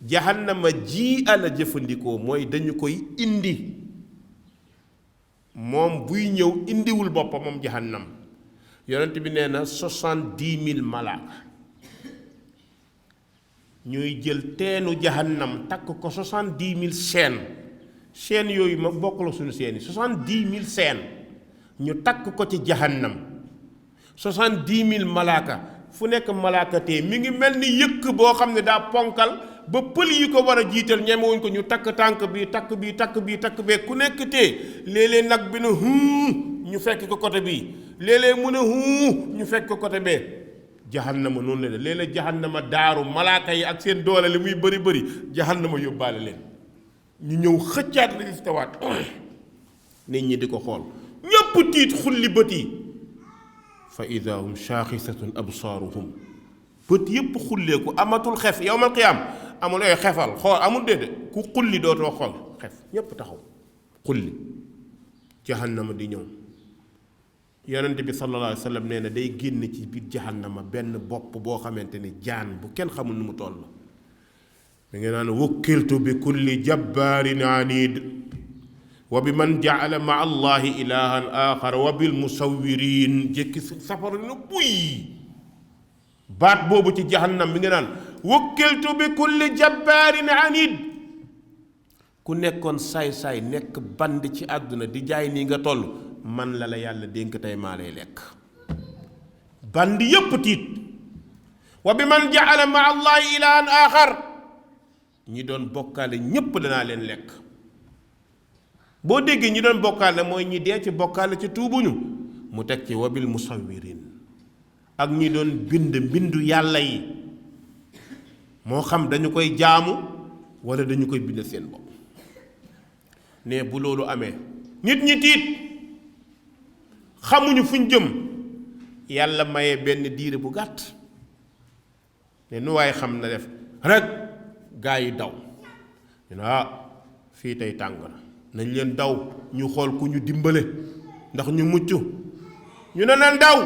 jahannama ji a la jëfandikoo mooy dañu koy indi moom buy ñëw indiwul boppam moom jahannam yonent bi nee na 70,000 malaaka ñuy jël teenu jahannam takk ko 70,000 seen yooyu ma bokk la suñu seen yi 70,000 seen ñu takk ko ci jahannam 70,000 malaaka fu nekk malaaka tee mi ngi mel ni yëkk boo xam ne daa ponkal ba pël yi ko war a jiital ñemewuñ ko ñu takk tànk bi takk bee ku nekk tee léeg-léeg nag bi ne ñu fekk ko côté bii léeg-léeg mu ne ñu fekk ko côté bee jahannama noonu la de léeg-léeg jahannama daaru malaaka yi ak seen doole li muy bëri jahannama yóbbaale leen ñu ñëw xëccaat la si tawaat nit ñi di ko xool ñëpp tiit xulli bët yi fa ida hum shaaxisatun absaaruhum bët yëpp xulleeku amatul xef yawmal qiyaam amul ay xefal xool amul déedéet ku xulli dootoo xool xef ñëpp taxaw xulli jahannama di ñëw yonent bi sallallahu alayhi wa sallam nee na day génn ci biir jahannama benn bopp boo xamante ni jaan bu kenn xamul nu mu toll da ngeen naan wukkiltu bi kulli jabbaarin anid wa bi man jaala ma allahi ilahan axar wa bil musawwirin jékki safara na buy baat boobu ci jahannam bi nga naan wukkiltu bi kulli jabbaarin anid ku nekkoon saay-saay nekk band ci àdduna di jaay nii nga toll man la yàlla dénk tey maa lay lekk band yépp tiit wa bi man jaala ma allahi ilahan axar ñi doon bokkaale ñépp danaa leen lekk boo déggee ñi doon bokkaale mooy ñi dee ci bokkaale ci tuubuñu mu teg ci wabil musawwirin ak ñi doon bind mbindu yàlla yi moo xam dañu koy jaamu wala dañu koy bind seen bopp ne bu loolu amee nit ñi tiit xamuñu fuñ jëm yàlla maye benn diire bu gàtt ne nu waaye xam na def rek gaa yi daw ñu ne fii tey tàng na nañ leen daw ñu xool ku ñu dimbale ndax ñu mucc ñu ne nan daw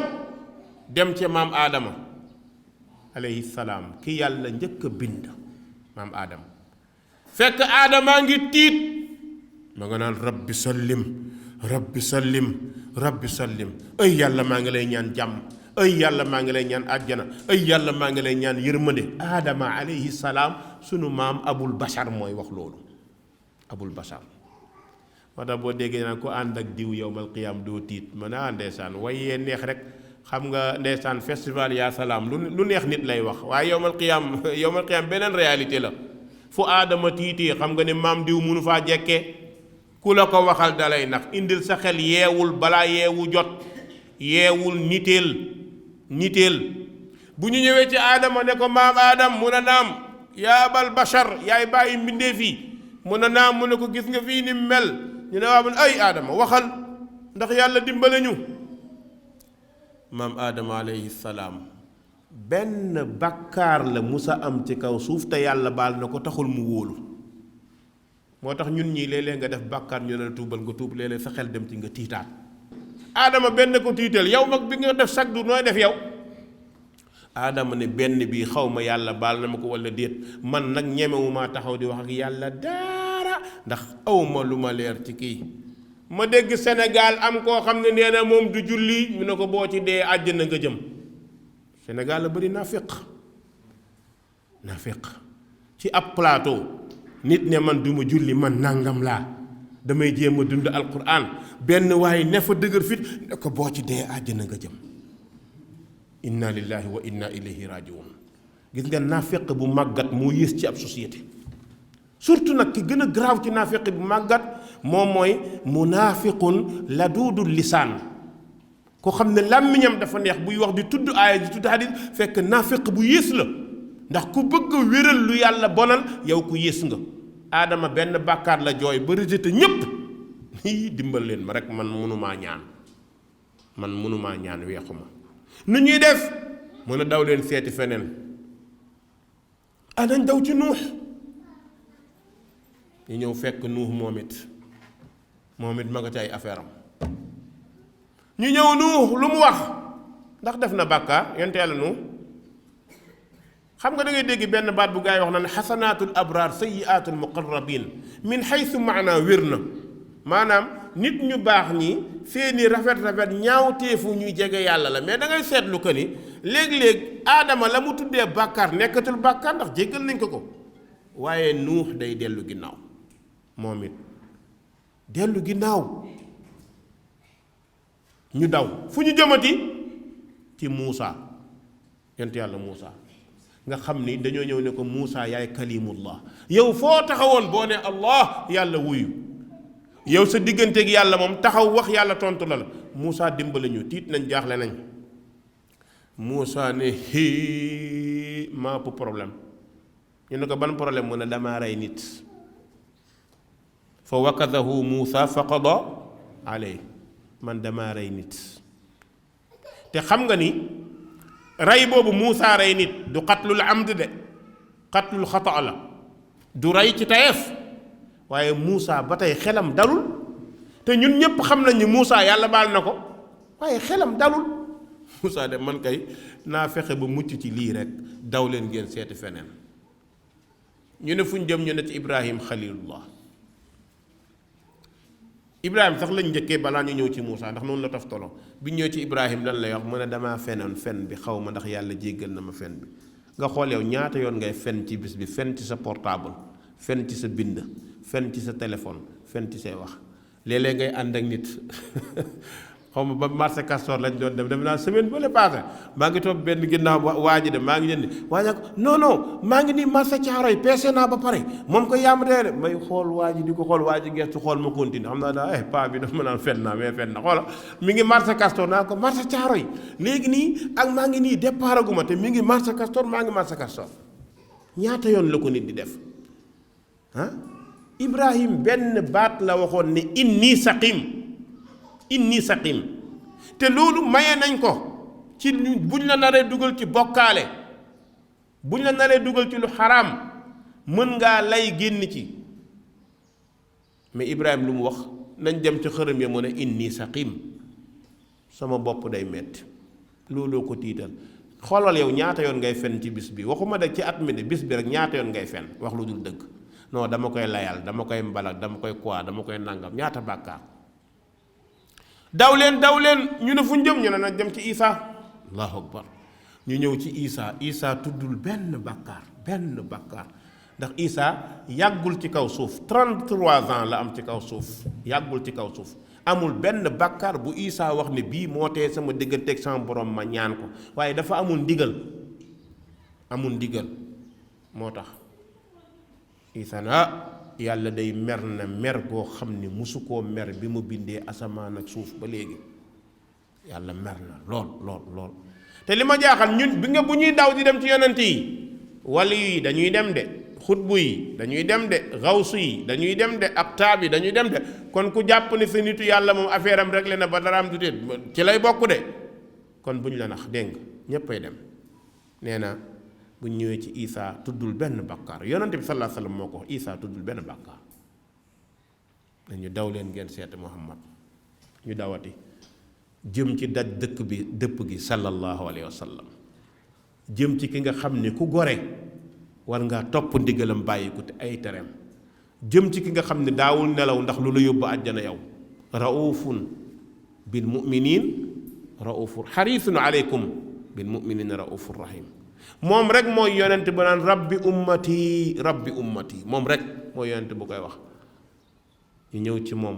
dem ci maam aadama alayhi salaam ki yàlla njëkk a bind maam aadama fekk aadamaa ngi tiit ma nga naan rabbi sallim rabbi sallim rabbi sallim ay yàlla maa ngi lay ñaan jàmm ay yàlla maa ngi lay ñaan àjjana ay yàlla maa ngi lay ñaan yërmande aadama alayhi salaam sunu maam abul bashar mooy wax loolu abul bashar moo tax boo déggee naan ko ànd ak diw yowmal qiyaam doo tiit mën a ndeysaan waaye neex rek xam nga ndeysaan festival yaa salaam lu neex nit lay wax waaye yowmal qiyaam beneen réalité la fu aadama tiitee xam nga ne maam diw mënu faa jekkee ku la ko waxal dalay nax indil sa xel yeewul balaa yeewu jot yeewul niteel bu ñu ñëwee ci aadama ne ko maam aadam mun a naam yaa abal bashar yaay bàyyi mbindee fii mun a naam mu ne ko gis nga fii ni mel ñu ne waa man ay aadama waxal ndax yàlla dimbale ñu maam aadama alayhi salaam benn bakkaar la musa am ci kaw suuf te yàlla baal na ko taxul mu wóolu moo tax ñun ñii léeg-léeg nga def bàkkaar ñu ne la tuubal nga tuub léeg-léeg sa xel dem ci nga tiitaat aadama benn ko tiital yow mag bi nga def chaque jour nooy def yow aadama ne benn bi xaw ma yàlla baal na ma ko wala déet man nag ñemewumaa taxaw di wax ak yàlla daara ndax awma lu ma leer ci kii ma dégg Sénégal am koo xam ne nee na moom du julli mu ne ko boo ci dee àjjana nga jëm Sénégal la bëri naafiq ci ab plateau nit ne man duma julli man nangam laa damay jéem a dund alquran benn waaye ne fa dëgër fit ne ko boo ci dee àjjana nga jëm. inna lillahi wa inna ilayhi rajiun. gis nga naafiq bu màggat moo yées ci ab société. surtout nag ki gën a grave ci naafiq bu màggat moom mooy munaafiqun laduudul lisaan. ko xam ne làmmiñam dafa neex buy wax di tudd aaya di tudd hadis fekk naafiq bu yées la. ndax ku bëgg a wéral lu yàlla bonal yow ku yées nga. aadama benn bàkkaar la jooy ba rejeté ñépp dimbal leen ma rek man mënumaa ñaan weexuma nu ñuy def mën a daw leen seeti feneen nañ daw ci nuux ñu ñëw fekk nuux moom it ma nga ci ay affaire am ñu ñëw nuux lu mu wax ndax def na bàkkaar yonte yàlla nuux xam nga da ngay dégg benn baat bu gaa yi wax na ne xasanaatul abraar sayyiaatul muqarrabin min xaysu maanaa wér na maanaam nit ñu baax ñi seeni rafet ñaawteefu ñuy jege yàlla la mais da ngay seetlu que ni léeg-léeg aadama la mu tuddee bàkkaar nekkatul bàkkaar ndax jéggal nañ ko waaye nuux day dellu ginnaaw moom it dellu ginnaaw ñu daw fu ñu jëmati ci Muusa yonent yàlla Muusa nga xam ni dañoo ñëw ne ko Muusa yaay kalimullah yow foo taxawoon boo ne allah yàlla wuyu yow sa digganteeg yàlla moom taxaw wax yàlla tontu la Muusa dimbali ñu tiit nañ jaaxle nañ Muusa ne maa ëpp problème ñu ne ko ban problème mu ne damaa rey nit fa wakadahu Muusa fa qada alay man damaa rey nit te xam nga ni rey boobu Muusa rey nit du qatlul amd de qatlul xata la du rey ci tayeef waaye Muusa ba tey xelam dalul te ñun ñépp xam nañ ni Muusa yàlla baal na ko waaye xelam dalul Muusa de man kay naa fexe ba mucc ci lii rek daw leen ngeen seeti feneen ñu ne fu ñu jëm ñu ne ci Ibrahim xalilullah Ibrahim sax lañ njëkkee balaa ñu ñëw ci Muusa ndax noonu la toftalo bi ñëw ci Ibrahim lan lay wax mu ne damaa fenoon fen bi xaw ma ndax yàlla jéggal na ma fen bi nga xool yow ñaata yoon ngay fen ci bis bi fen ci sa portable fen ci sa bind fen ci sa téléphone fen ci say wax léeg-léeg ngay ànd ak nit xaw ma ba marché Castor lañ doon dem naa semaine ba le passé maa ngi toog benn ginnaaw waa ji de maa ngi jënd waa ji ko non maa ngi nii marché Caaroy peese naa ba pare moom ko yàmm dee de may xool waa ji di ko xool waa ji gestu xool ma continue xam naa daa paa bi dafa ma naan fen naa mais fen na xoola mi ngi marché Castor naa ko marché Caaroy léegi nii ak maa ngi nii départ aguma te mi ngi marché Castor maa ngi marché Castor ñaata yoon la ko nit di def Ibrahim benn baat la waxoon ne inni saqim te loolu maye nañ ko ci buñ la naree dugal ci bokkaale buñ la naree dugal ci lu xaraam mën ngaa lay génn ci mais Ibrahim lu mu wax nañ dem ci xërëm ya mu ne inni saqim sama bopp day metti looloo ko tiital xoolal yow ñaata yoon ngay fen ci bis bi waxuma de ci at mi de bis bi rek ñaata yoon ngay fen wax lu dul dëgg non dama koy layal dama koy mbalak dama koy quoi dama koy nangam ñaata bàkkaar daw leen ñu ne fu ñu jëm ñu ne nag dem ci Isa allahu akbar ñu ñëw ci Isa tuddul benn bàkkaar ndax Isa yàggul ci kaw suuf 33 ans la am ci kaw suuf yàggul ci kaw suuf amul benn bàkkaar bu Isa wax ne bii moo tee sama digganteeg sama borom ma ñaan ko waaye dafa amul ndigal moo tax Isa na yàlla day mer na mer goo xam ne musu koo mer bi mu bindee asamaan ak suuf ba léegi yàlla mer na lool te li ma jaaxal ñun bi nga bu ñuy daw di dem ci yonent yi wali yi dañuy dem de xutbu yi dañuy dem de xawsu yi dañuy dem de aktaab yi dañuy dem de kon ku jàpp ne sa nitu yàlla moom affaire am rek le na ba daraam du tee ci lay bokk de kon buñ la nax dégg nga ñéppay dem nee na bu ñëwee ci Isa tuddul benn bàkkaar yonante bi sallallahu alayhi wasallam moo ko wax Isa tuddul benn bàkkaar dañu daw leen ngeen seeti Muhammad ñu dawati jëm ci daj dëpp gi sallallahu alayhi wasallam jëm ci ki nga xam ne ku gore war ngaa topp ndigalam bàyyi ko te ay tereem jëm ci ki nga xam ne daawul nelaw ndax lu la yóbbu àjjana yow raufun bil mu'minin raufun xarisun aleykum bil muminina raufur rahim. moom rek mooy yonent bu naan rabbi ummati moom rek mooy yonent bu koy wax. ñu ñëw ci moom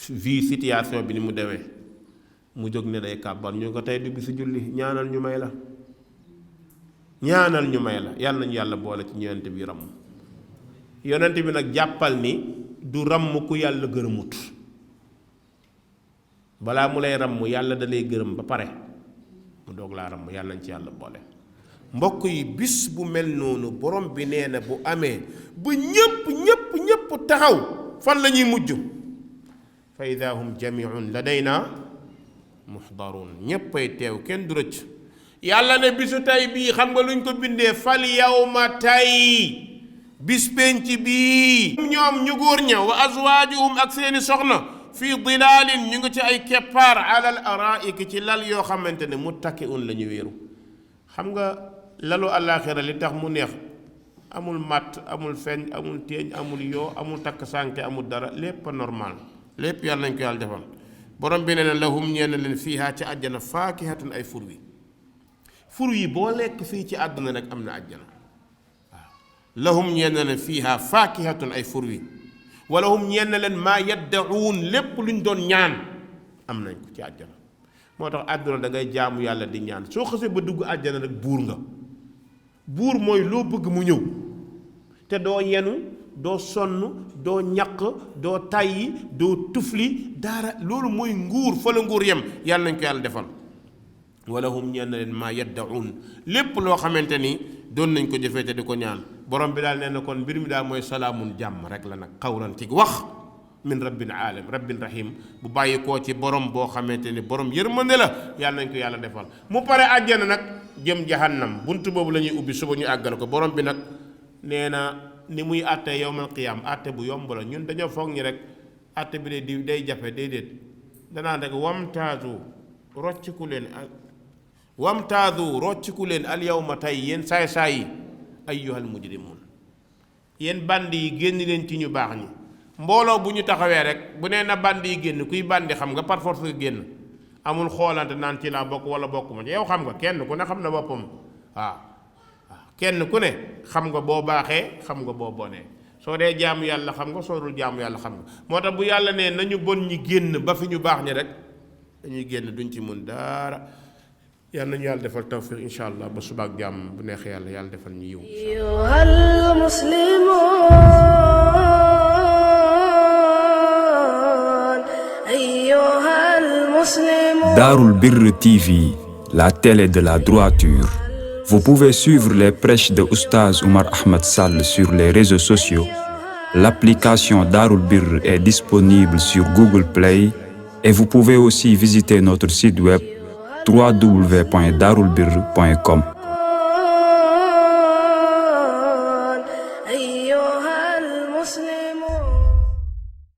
vie situation bi ni mu demee mu jóg ne day kàbbar ñu ko tey du bisu julli ñaanal ñu may la yàlla nañu yàlla boole ci yonent bi ramm. yonent bi nag jàppal ni du ramm ku yàlla gërëmut. balaa mu lay ramm yàlla da lay gërëm ba pare mu doog laa ramm yàlla nañ ci yàlla boole. mbokk yi bis bu mel noonu borom bi nee na bu amee ba ñépp taxaw fan la ñuy mujj fa ida hum jamiun ladayna muxdaruun ñéppay teew kenn du rëcc. yàlla ne bisu tey bii xam nga luñ ko bindee fal yawma tey bis penc bii ñoom ñu góor ña wa azwaajuhum ak seeni soxna fii dilaalin ñu ngi ci ay keppaar alal araa'ik ci lal yoo xamante ne muttaki'un la ñu wéeru. xam nga lalu àllaaxira li tax mu neex amul matt amul feeñ amul téeñ amul yoo amul takk sànke amul dara lépp normal lépp yàlla nañ ko yàlla defal. borom bi ne leen lahum ñeen leen fiihaa ci àjjana faakihatun ay fur yi boo lekk fii ci àdduna rek am na àjjana waaw. lahum ñeen leen fiihaa faakihatun ay fur wi wala hum ñeen leen maa yadda'uun lépp luñ doon ñaan am nañ ko ci àjjana. moo tax àdduna da ngay jaamu yàlla di ñaan soo xasee ba dugg àjjana rek buur nga. buur mooy loo bëgg mu ñëw te doo yenu doo sonn doo ñaq doo tàyyi doo tufli dara loolu mooy nguur fa la nguur yem yàlla nañ ko yàlla defal. wala hum ñeen leen maa yadda'uun lépp loo xamante ni doon nañ ko jëfee te di ko ñaan borom bi daal nee na kon mbir mi daal mooy salaamun jàmm rek la nag xawran ci wax min rabbin aalam rabbin rahim bu bàyyi koo ci borom boo xamante ni borom yërmande la yàlla nañ ko yàlla defal. mu pare àjjana nag jëm jahannam bunt boobu la ñuy ubbi suba ñu àggal ko. borom bi nag nee na ni muy àtte yowmal qiyaam àtte bu yomb la ñun dañoo foog ñi rek àtte bi day jafe déedéet danaan rek rocciku leen al yawma tey yéen saay-saay yi ayyuhal mujrimuun yéen bandi yi génn leen ci ñu baax ñi. mbooloo bu ñu taxawee rek bu nee na bandi yi génn kuy bandi xam nga par force nga génn amul xoolante naan ci laa bokk wala bokk ma yow xam nga kenn ku ne xam na boppam waaw kenn ku ne xam nga boo baaxee xam nga boo bonee soo dee jaamu yàlla xam nga soo dul jaamu yàlla xam nga. moo tax bu yàlla nee nañu bon ñi génn ba fi ñu baax ñi rek dañuy génn duñ ci mun dara. yàlla nañu yàlla defal tawfiq insha allah ba subaak jàmm bu neexee yàlla defal ñu yiw.
Darul Birr TV, la télé de la droiture. Vous pouvez suivre les prêches de Oustaz Oumar Ahmed Sall sur les réseaux sociaux. L'application Darul Birr est disponible sur Google Play et vous pouvez aussi visiter notre site web www.darulbirr.com.